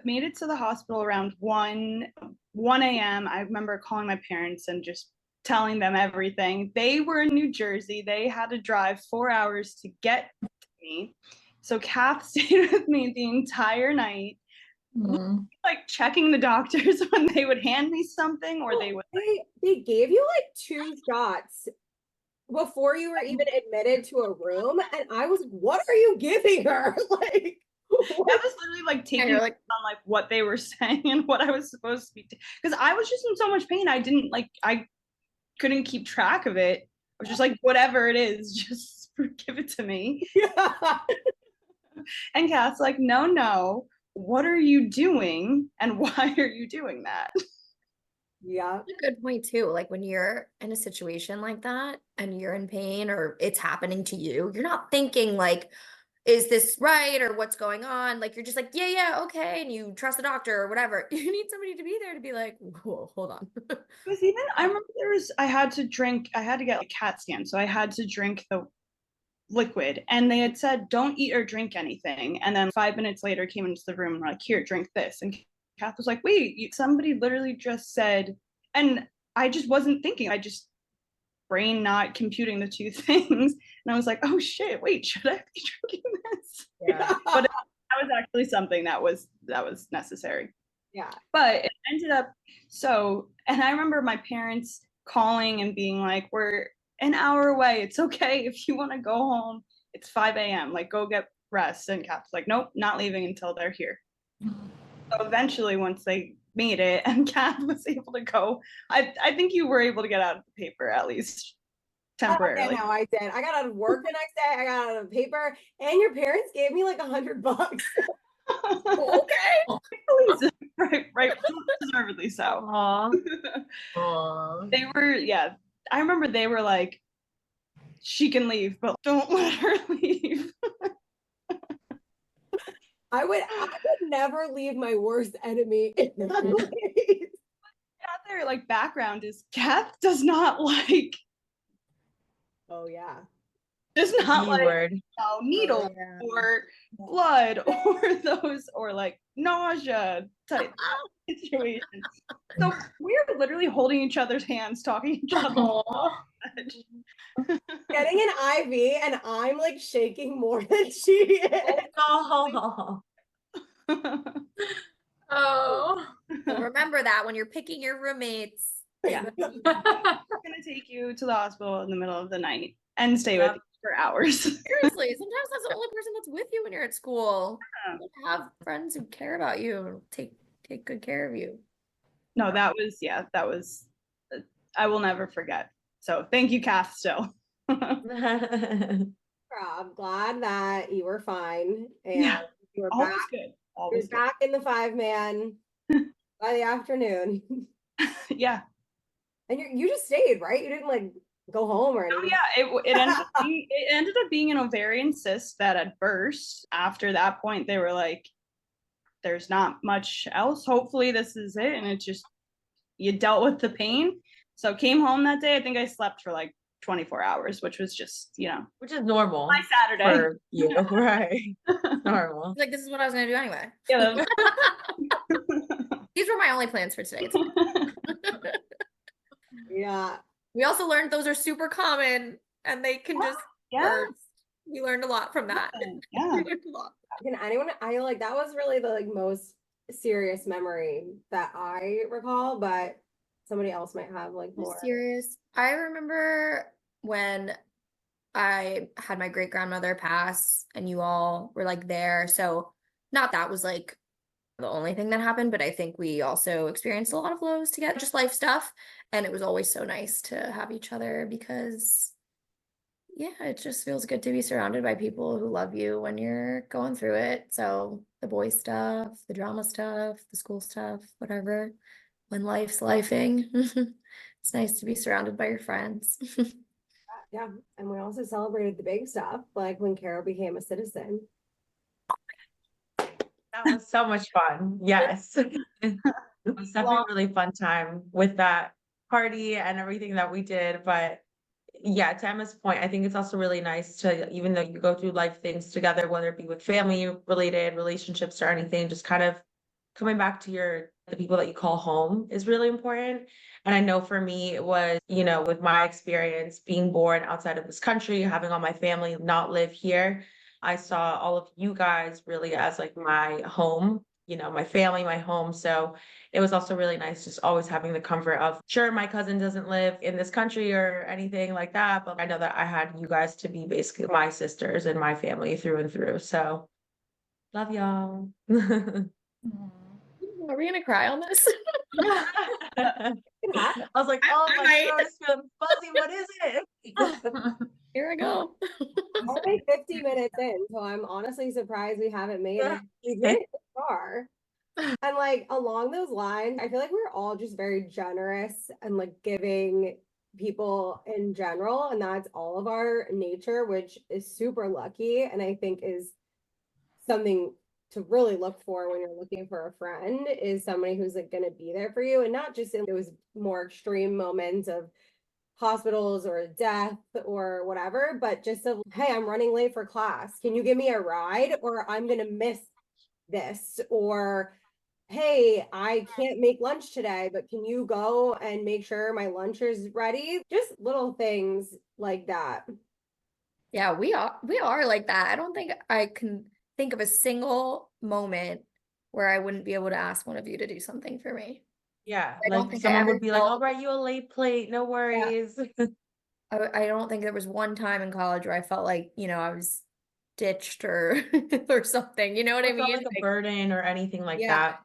made it to the hospital around 1 a.m. I remember calling my parents and just telling them everything. They were in New Jersey. They had to drive 4 hours to get to me. So Kath stayed with me the entire night, like checking the doctors when they would hand me something or they would. They gave you like 2 shots before you were even admitted to a room, and I was, what are you giving her? Like, That was literally like taking you're like, on like what they were saying and what I was supposed to be, because I was just in so much pain. I couldn't keep track of it. I was just like, whatever it is, just give it to me. yeah. And Kath's like, no, what are you doing and why are you doing that? Yeah. That's a good point too. Like when you're in a situation like that and you're in pain or it's happening to you, you're not thinking like, is this right or what's going on? Like you're just like, yeah, okay, and you trust the doctor or whatever. You need somebody to be there to be like, whoa, hold on. Because even I remember I had to get a CAT scan, so I had to drink the liquid, and they had said don't eat or drink anything. And then 5 minutes later, came into the room and like, here, drink this. And Kath was like, wait, somebody literally just said, and I just wasn't thinking. I just brain not computing the 2 things, and I was like, oh shit, wait, should I be drinking this? Yeah. But that was actually something that was necessary. Yeah. But it ended up and I remember my parents calling and being like, we're an hour away, it's okay if you want to go home, it's 5 a.m., like go get rest. And Kath's like, nope, not leaving until they're here. So eventually once they made it and Kath was able to go, I think you were able to get out of the paper at least temporarily. No, I did. I got out of work the next day. I got out of paper, and your parents gave me like $100. Okay. right, deservedly so. Aww. They were, I remember they were like, she can leave, but don't let her leave. I would never leave my worst enemy in that place. Out there, like background is Kath does not like Oh yeah. Word. Needle or blood or those or like nausea type situation. So we're literally holding each other's hands, talking each other. Getting an IV and I'm like shaking more than she is. Oh. Oh. So remember that when you're picking your roommates. Yeah. I'm gonna take you to the hospital in the middle of the night and stay with you for hours. Seriously, sometimes that's the only person that's with you when you're at school. Yeah. You have friends who care about you and take good care of you. No, that was I will never forget. So thank you, Kath, still. I'm glad that you were fine and Yeah, you were always back. good. You're Always good. back in the 5-man by the afternoon. Yeah. And you just stayed, right? You didn't like go home or Oh anything. yeah, it ended up being an ovarian cyst that had burst. After that point, they were like, "There's not much else. Hopefully, this is it." And it just you dealt with the pain. So came home that day. I think I slept for like 24 hours, which was just Which is normal my Saturday. for you, right? Normal. Like, this is what I was gonna do anyway. Yeah, These were my only plans for today. It's fine. Yeah. We also learned those are super common and they can just yeah, burst. We learned a lot from that. yeah. We learned a lot. Can anyone, I like that was really the like most serious memory that I recall, but somebody else might have like more. Serious. I remember when I had my great grandmother pass and you all were like there. So not that was like the only thing that happened, but I think we also experienced a lot of lows together, just life stuff. And it was always so nice to have each other because yeah, it just feels good to be surrounded by people who love you when you're going through it. So the boy stuff, the drama stuff, the school stuff, whatever. When life's lifing, it's nice to be surrounded by your friends. Yeah. And we also celebrated the big stuff, like when Carol became a citizen. That was so much fun. Yes. It was definitely a really fun time with that party and everything that we did. But yeah, to Emma's point, I think it's also really nice to, even though you go through life things together, whether it be with family related relationships or anything, just kind of coming back to the people that you call home is really important. And I know for me, it was, with my experience being born outside of this country, having all my family not live here, I saw all of you guys really as like my home, my family, my home. So it was also really nice just always having the comfort of, sure, my cousin doesn't live in this country or anything like that, but I know that I had you guys to be basically my sisters and my family through and through. So love y'all. Are we gonna cry on this? I was like, oh, I my might. throat is feeling fuzzy. What is it? Here I go. Only 50 minutes in, so I'm honestly surprised we haven't made it. We made it this far. And like along those lines, I feel like we're all just very generous and like giving people in general, and that's all of our nature, which is super lucky, and I think is something to really look for when you're looking for a friend, is somebody who's like going to be there for you, and not just in those more extreme moments of hospitals or death or whatever, but just of, hey, I'm running late for class. Can you give me a ride, or I'm going to miss this? Or hey, I can't make lunch today, but can you go and make sure my lunch is ready? Just little things like that. Yeah, we are like that. I don't think I can think of a single moment where I wouldn't be able to ask one of you to do something for me. Yeah, I don't like think I someone ever would be like, I'll felt write you a late plate, no worries. I don't think there was one time in college where I felt like, I was ditched or or something. You know what I Or felt mean? like a burden or anything like Yeah. that.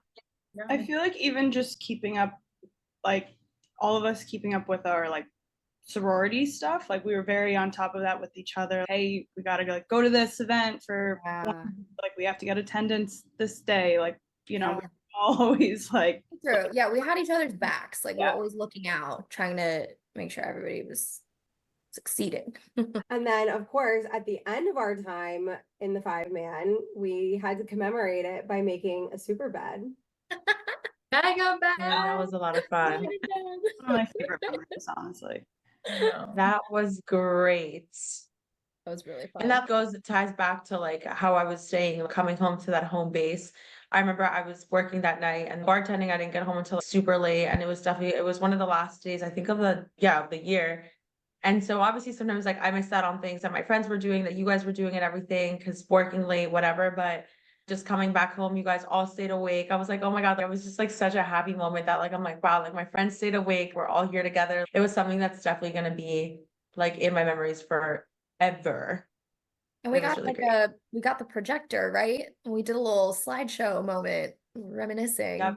I feel like even just keeping up, like all of us keeping up with our like sorority stuff, like we were very on top of that with each other. Hey, we gotta go to this event for like we have to get attendance this day. Like, Yeah. we're always like True. Yeah, we had each other's backs. Like we're Yeah. always looking out, trying to make sure everybody was succeeding. And then, of course, at the end of our time in the 5-man, we had to commemorate it by making a super bed. Mega bad. Yeah, that was a lot of fun. one of my favorite memories, honestly. That was great. That was really fun. And that ties back to like how I was saying, coming home to that home base. I remember I was working that night and bartending. I didn't get home until super late. And it was one of the last days, I think of the year. And so obviously sometimes like I missed out on things that my friends were doing, that you guys were doing and everything, because working late, whatever. But just coming back home, you guys all stayed awake. I was like, oh my God, it was just like such a happy moment that like, I'm like, wow, like my friends stayed awake. We're all here together. It was something that's definitely going to be like in my memories forever. And we It was got really like great. we got the projector, right? And we did a little slideshow moment reminiscing. Yep.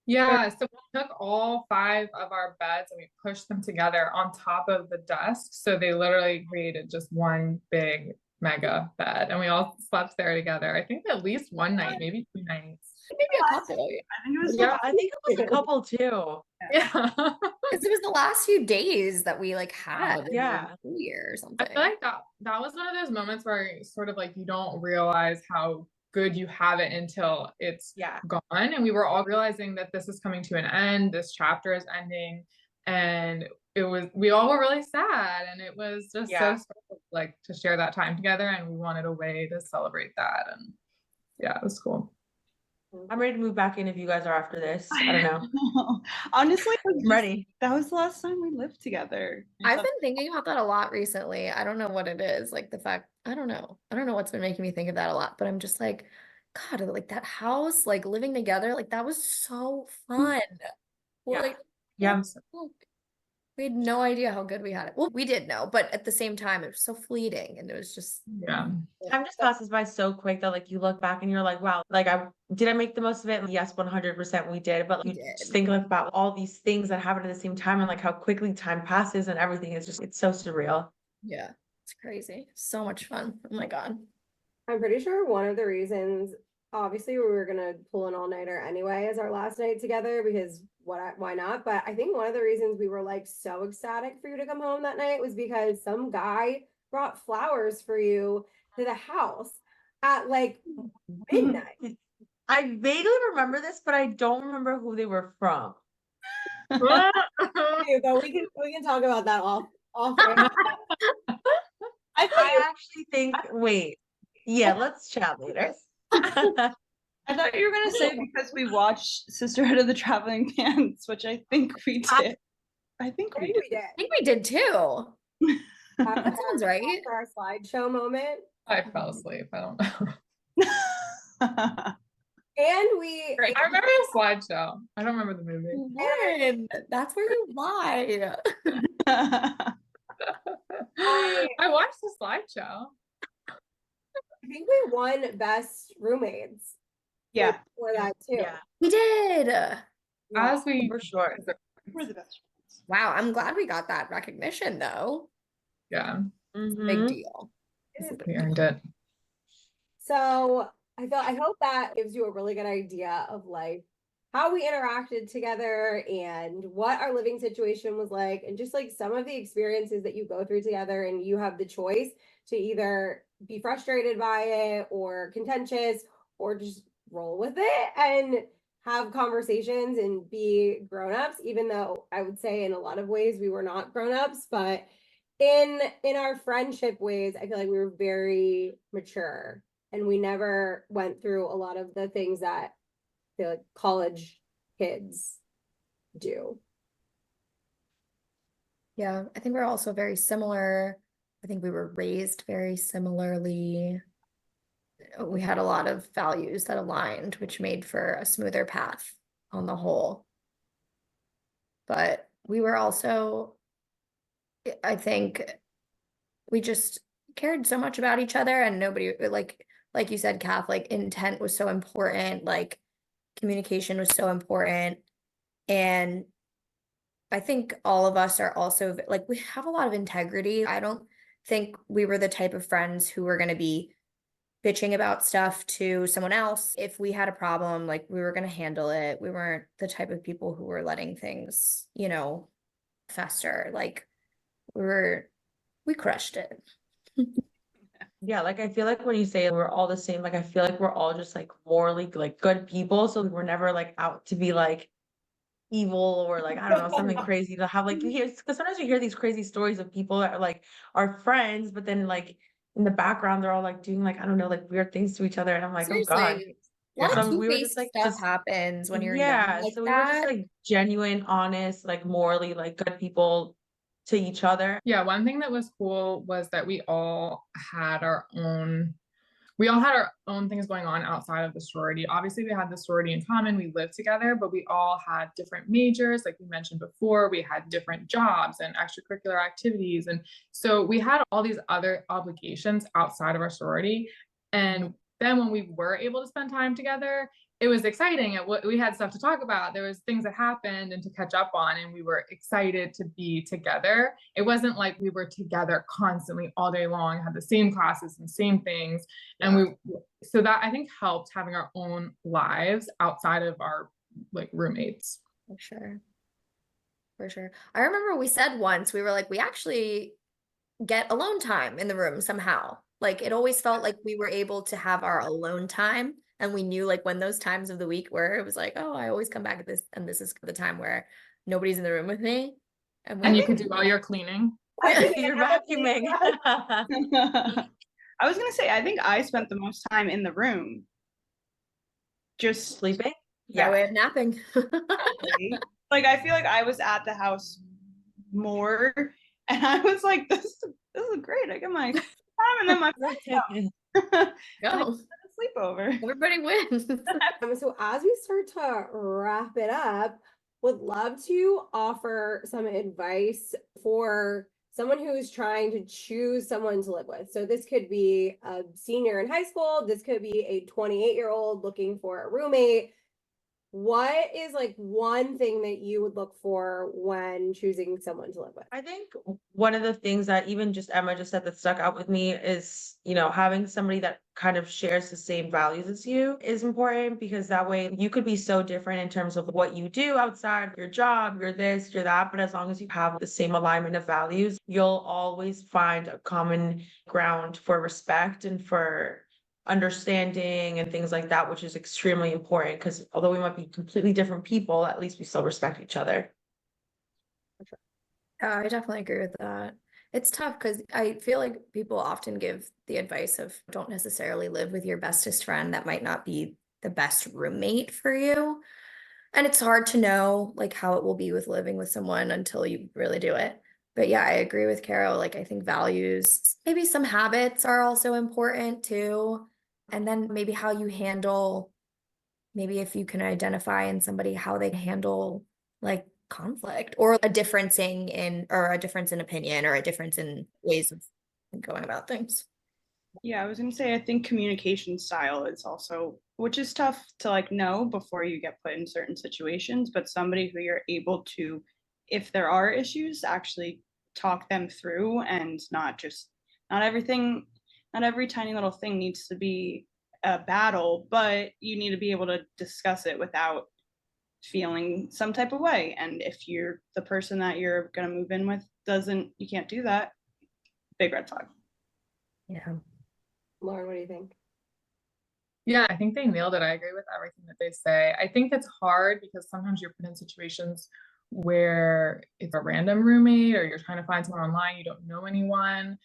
Yeah, so we took all 5 of our beds and we pushed them together on top of the desk. So they literally created just one big mega bed and we all slept there together. I think at least one night, maybe 2 nights. Maybe a couple. I think it was Yeah. I think it was a couple too. Yeah. Because it was the last few days that we like had in Yeah. the New Year or I something. feel like that was one of those moments where sort of like you don't realize how good you have it until it's Yeah. gone. And we were all realizing that this is coming to an end, this chapter is ending. And we all were really sad. And it was just Yeah. so special, like to share that time together. And we wanted a way to celebrate that. And yeah, it was cool. I'm ready to move back in if you guys are after this. I don't know. Honestly, it was I'm just- ready. that was the last time we lived together. I've been thinking about that a lot recently. I don't know what it is. Like the fact, I don't know. I don't know what's been making me think of that a lot, but I'm just like, God, like that house, like living together, like that was so fun. Well, Yeah. like, Yeah. look, we had no idea how good we had it. Well, we did know, but at the same time, it was so fleeting and it was just, Yeah. Time just passes by so quick that like you look back and you're like, wow, like I make the most of it? Yes, 100% we did. But We you just did. think like about all these things that happen at the same time and like how quickly time passes and everything is just, it's so surreal. yeah, it's crazy. So much fun. Oh my God. I'm pretty sure one of the reasons, obviously, we were gonna pull an all-nighter anyway as our last night together because why not? But I think one of the reasons we were like so ecstatic for you to come home that night was because some guy brought flowers for you to the house at like midnight. I vaguely remember this, but I don't remember who they were from. Okay, but we can talk about that off air. I actually think, wait, yeah, let's chat later. I thought you were gonna say because we watched Sisterhood of the Traveling Pants, which I think we did. I think I we think did. we did. I think we did too. That sounds right. For our slideshow moment. I fell asleep. I don't know. And we I remember the slideshow. I don't remember the movie. Lauren, that's where you lie. I watched the slideshow. I think we won best roommates Yeah, for that too. Yeah, We did. As we for sure. we're the best friends. Wow, I'm glad we got that recognition though. yeah, Big Mhm. deal. It's a big we deal. earned it. So I hope that gives you a really good idea of like how we interacted together and what our living situation was like, and just like some of the experiences that you go through together, and you have the choice to either be frustrated by it or contentious or just roll with it and have conversations and be grown-ups, even though I would say in a lot of ways we were not grown-ups, but in our friendship ways, I feel like we were very mature and we never went through a lot of the things that I feel like college kids do. Yeah, I think we're also very similar. I think we were raised very similarly. We had a lot of values that aligned, which made for a smoother path on the whole. But we were also, I think, we just cared so much about each other, and nobody, like you said, Kath, like intent was so important, like communication was so important. And I think all of us are also like, we have a lot of integrity. I don't think we were the type of friends who were going to be bitching about stuff to someone else. If we had a problem, like we were going to handle it. We weren't the type of people who were letting things, fester. Like we crushed it. Yeah, like I feel like when you say we're all the same, like I feel like we're all just like morally like good people. So we're never like out to be like evil or like I don't know, something crazy to have like you hear, because sometimes you hear these crazy stories of people that are like are friends, but then like in the background they're all like doing like I don't know, like weird things to each other. And I'm like, oh God. Seriously, a lot Yeah. of So we were two-faced just like stuff happens when you're young yeah, like so we were just that. like genuine, honest, like morally like good people to each other. Yeah, one thing that was cool was that we all had our own things going on outside of the sorority. Obviously, we had the sorority in common. We lived together, but we all had different majors. Like we mentioned before, we had different jobs and extracurricular activities. And so we had all these other obligations outside of our sorority. And then when we were able to spend time together, it was exciting. We had stuff to talk about. There was things that happened and to catch up on, and we were excited to be together. It wasn't like we were together constantly all day long, had the same classes and same things. And so that I think helped having our own lives outside of our like roommates. For sure. For sure. I remember we said once, we were like, we actually get alone time in the room somehow. Like it always felt like we were able to have our alone time, and we knew like when those times of the week were, it was like, oh, I always come back at this, and this is the time where nobody's in the room with me. And you could do all your cleaning. You're vacuuming. I was gonna say, I think I spent the most time in the room. Just Sleeping? That way of napping. like I feel like I was at the house more, and I was like, this is great. I get my time and then my Go. sleepover. Everybody wins. So as we start to wrap it up, would love to offer some advice for someone who's trying to choose someone to live with. So this could be a senior in high school. This could be a 28-year-old looking for a roommate. What is like one thing that you would look for when choosing someone to live with? I think one of the things that even just Emma just said that stuck out with me is, having somebody that kind of shares the same values as you is important, because that way you could be so different in terms of what you do outside your job, you're this, you're that, but as long as you have the same alignment of values, you'll always find a common ground for respect and for understanding and things like that, which is extremely important, because although we might be completely different people, at least we still respect each other. Yeah, I definitely agree with that. It's tough because I feel like people often give the advice of don't necessarily live with your bestest friend. That might not be the best roommate for you. And it's hard to know like how it will be with living with someone until you really do it. But yeah, I agree with Carol. Like I think values, maybe some habits are also important too. And then maybe how you handle, maybe if you can identify in somebody how they handle like conflict or a difference in opinion or a difference in ways of going about things. Yeah, I was gonna say, I think communication style is also, which is tough to like know before you get put in certain situations, but somebody who you're able to, if there are issues, actually talk them through, and not every tiny little thing needs to be a battle, but you need to be able to discuss it without feeling some type of way. And if you're the person that you're gonna move in with you can't do that, big red flag. Yeah. Lauren, what do you think? Yeah, I think they nailed it. I agree with everything that they say. I think it's hard because sometimes you're put in situations where it's a random roommate or you're trying to find someone online, you don't know anyone.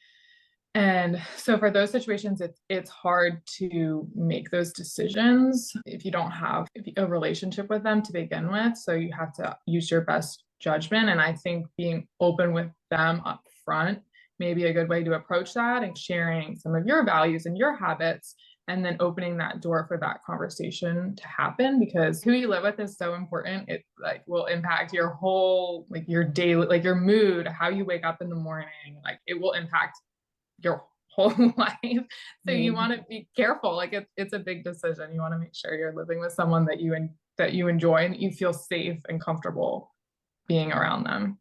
And so for those situations, it's hard to make those decisions if you don't have a relationship with them to begin with. So you have to use your best judgment. And I think being open with them up front may be a good way to approach that, and sharing some of your values and your habits, and then opening that door for that conversation to happen, because who you live with is so important. It like will impact your whole, like your daily, like your mood, how you wake up in the morning, like it will impact your whole life. So you want to be careful. Like it's a big decision. You want to make sure you're living with someone that you enjoy and that you feel safe and comfortable being around them.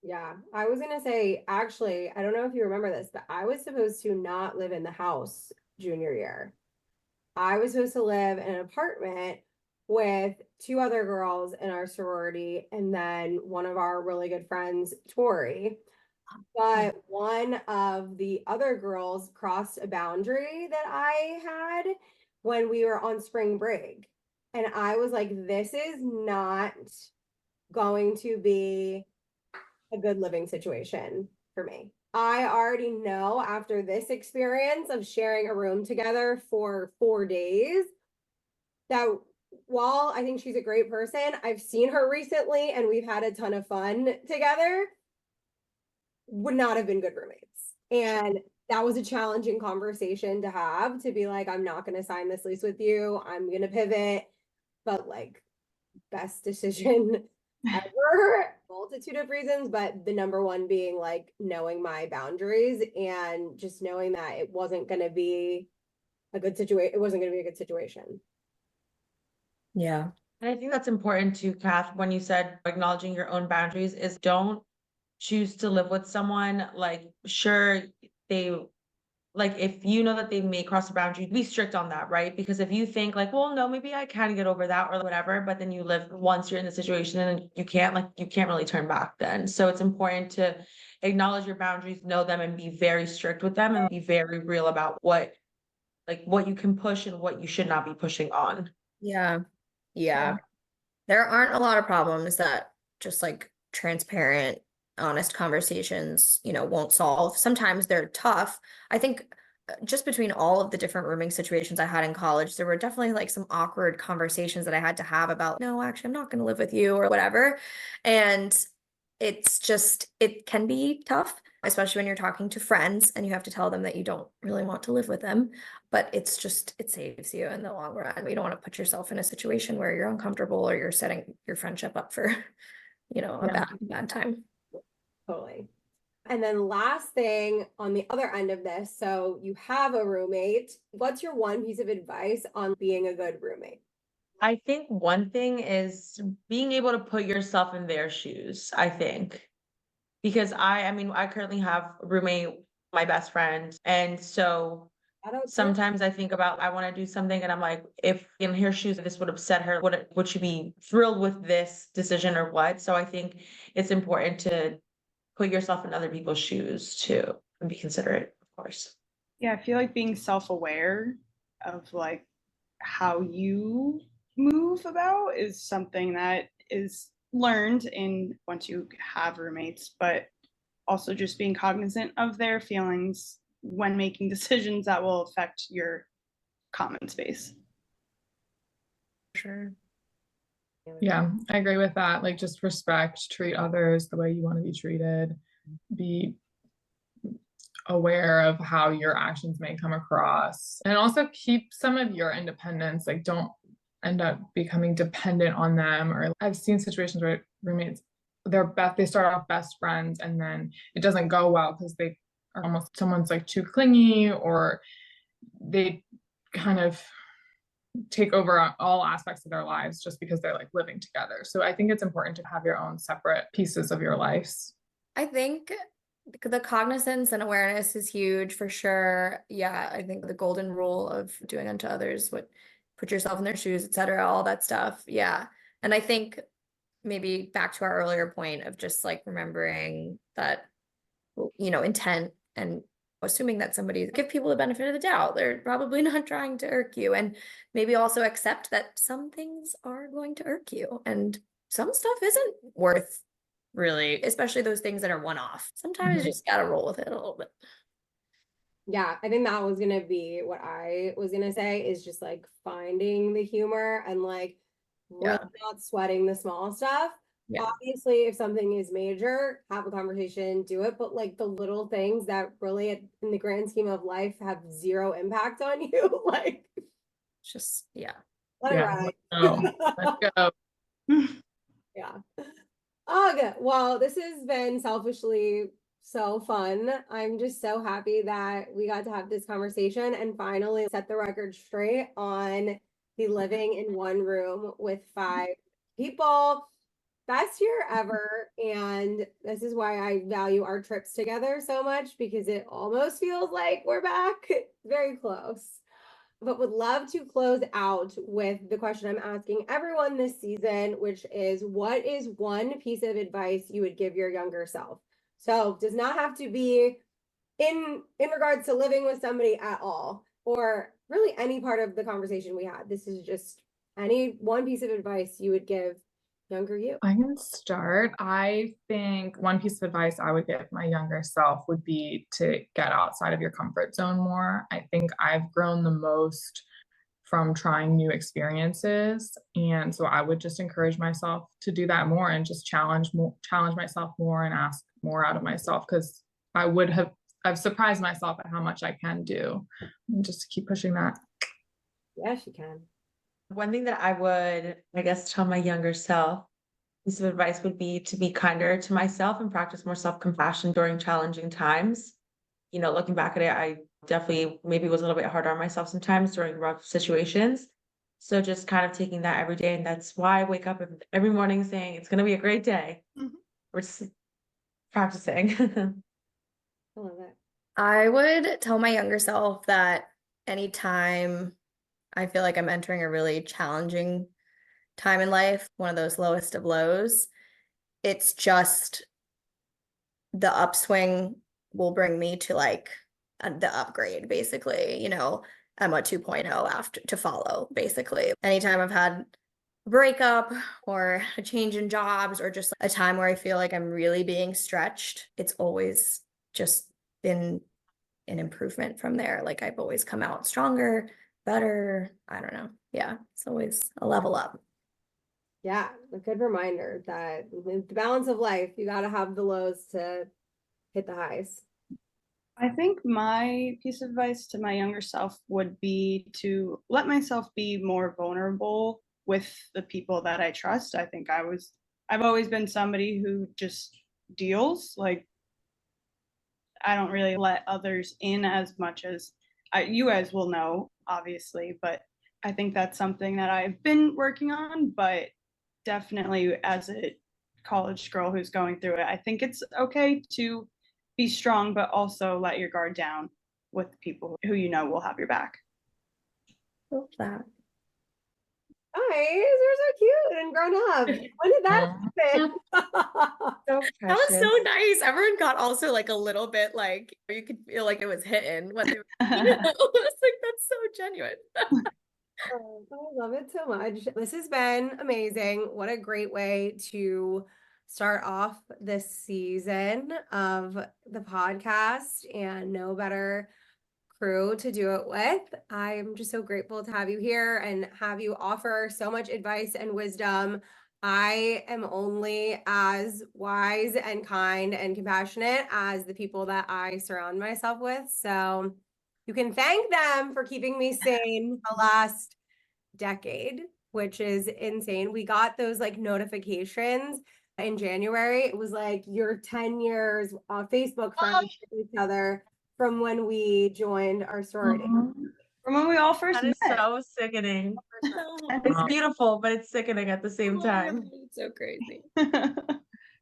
Yeah, I was gonna say, actually, I don't know if you remember this, but I was supposed to not live in the house junior year. I was supposed to live in an apartment with two other girls in our sorority and then one of our really good friends, Tori. But one of the other girls crossed a boundary that I had when we were on spring break. And I was like, this is not going to be a good living situation for me. I already know after this experience of sharing a room together for 4 days that while I think she's a great person, I've seen her recently and we've had a ton of fun together, would not have been good roommates. And that was a challenging conversation to have, to be like, I'm not going to sign this lease with you. I'm going to pivot. But like, best decision ever, multitude of reasons, but the number one being like knowing my boundaries and just knowing that it wasn't going to be a good situation. It wasn't going to be a good situation. Yeah. And I think that's important too, Kath, when you said acknowledging your own boundaries is don't choose to live with someone. Like, sure, they like if you know that they may cross a boundary, be strict on that, right? Because if you think like, well, no, maybe I can get over that or whatever, but then you live once you're in the situation and you can't really turn back then. So it's important to acknowledge your boundaries, know them, and be very strict with them and be very real about what you can push and what you should not be pushing on. Yeah. Yeah. There aren't a lot of problems that just like transparent, honest conversations, won't solve. Sometimes they're tough. I think just between all of the different rooming situations I had in college, there were definitely like some awkward conversations that I had to have about, no, actually, I'm not going to live with you or whatever. And it can be tough, especially when you're talking to friends and you have to tell them that you don't really want to live with them. But it saves you in the long run. You don't want to put yourself in a situation where you're uncomfortable or you're setting your friendship up for, a bad time. Totally. And then last thing on the other end of this, so you have a roommate. What's your one piece of advice on being a good roommate? I think one thing is being able to put yourself in their shoes, I think. Because I mean, I currently have a roommate, my best friend. And so sometimes I think about I want to do something and I'm like, if in her shoes this would upset her, would she be thrilled with this decision or what? So I think it's important to put yourself in other people's shoes too and be considerate, of course. Yeah, I feel like being self-aware of like how you move about is something that is learned in once you have roommates, but also just being cognizant of their feelings when making decisions that will affect your common space. Sure. Yeah, I agree with that. Like just respect, treat others the way you want to be treated, be aware of how your actions may come across, and also keep some of your independence. Like don't end up becoming dependent on them. Or I've seen situations where roommates, they start off best friends and then it doesn't go well because they are almost someone's like too clingy, or they kind of take over all aspects of their lives just because they're like living together. So I think it's important to have your own separate pieces of your lives. I think the cognizance and awareness is huge for sure. Yeah, I think the golden rule of doing unto others what put yourself in their shoes, etc., all that stuff. Yeah. And I think maybe back to our earlier point of just like remembering that, intent and assuming that somebody give people the benefit of the doubt. They're probably not trying to irk you. And maybe also accept that some things are going to irk you and some stuff isn't worth really, especially those things that are one-off. Sometimes you just gotta roll with it a little bit. Yeah, I think that was gonna be what I was gonna say is just like finding the humor and like really not sweating the small stuff. Yeah. Obviously, if something is major, have a conversation, do it. But like the little things that really, in the grand scheme of life, have zero impact on you, like Just let it ride. Let's go. Yeah. Okay. Well, this has been selfishly so fun. I'm just so happy that we got to have this conversation and finally set the record straight on the living in one room with 5 people. Best year ever. And this is why I value our trips together so much because it almost feels like we're back very close. But would love to close out with the question I'm asking everyone this season, which is what is one piece of advice you would give your younger self? So does not have to be in regards to living with somebody at all, or really any part of the conversation we had. This is just any one piece of advice you would give younger you. I can start. I think one piece of advice I would give my younger self would be to get outside of your comfort zone more. I think I've grown the most from trying new experiences. And so I would just encourage myself to do that more and just challenge myself more and ask more out of myself, because I've surprised myself at how much I can do, and just to keep pushing that. Yes, you can. One thing that I would, I guess, tell my younger self, piece of advice would be to be kinder to myself and practice more self-compassion during challenging times. Looking back at it, I definitely maybe was a little bit harder on myself sometimes during rough situations. So just kind of taking that every day. And that's why I wake up every morning saying it's going to be a great day. Mhm. We're just practicing. I love it. I would tell my younger self that anytime I feel like I'm entering a really challenging time in life, one of those lowest of lows, it's just the upswing will bring me to like the upgrade, basically, you know, Emma 2.0 after to follow, basically. Anytime I've had a breakup or a change in jobs or just a time where I feel like I'm really being stretched, it's always just been an improvement from there. Like I've always come out stronger, better. I don't know. Yeah, it's always a level up. Yeah, a good reminder that with the balance of life, you got to have the lows to hit the highs. I think my piece of advice to my younger self would be to let myself be more vulnerable with the people that I trust. I think I've always been somebody who just deals. Like, I don't really let others in as much as you guys will know, obviously, but I think that's something that I've been working on, but definitely as a college girl who's going through it, I think it's okay to be strong, but also let your guard down with people who you know will have your back. Love that. Guys, you're so cute and grown up. When did that happen? So That was so precious. nice. Everyone got also like a little bit like you could feel like it was hitting what they were. It was like that's so genuine. Oh, I love it so much. This has been amazing. What a great way to start off this season of the podcast and no better crew to do it with. I'm just so grateful to have you here and have you offer so much advice and wisdom. I am only as wise and kind and compassionate as the people that I surround myself with. So you can thank them for keeping me sane the last decade, which is insane. We got those like notifications in January. It was like your 10 years Facebook friends with each other from when we joined our sorority. Aw. From when we all first That is met. so sickening. Oh, It's beautiful, but it's sickening at the same time. really, it's so crazy.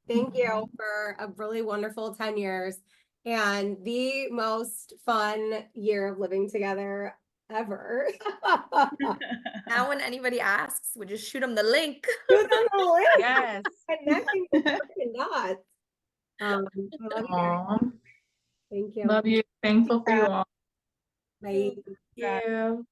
Thank you for a really wonderful 10 years and the most fun year of living together ever. Now when anybody asks, we just shoot them the link. Shoot them the link. Yes. Connecting the freaking dots. I love you guys. Aw. Thank you. Love you. Thankful for you all. Bye. Thank you.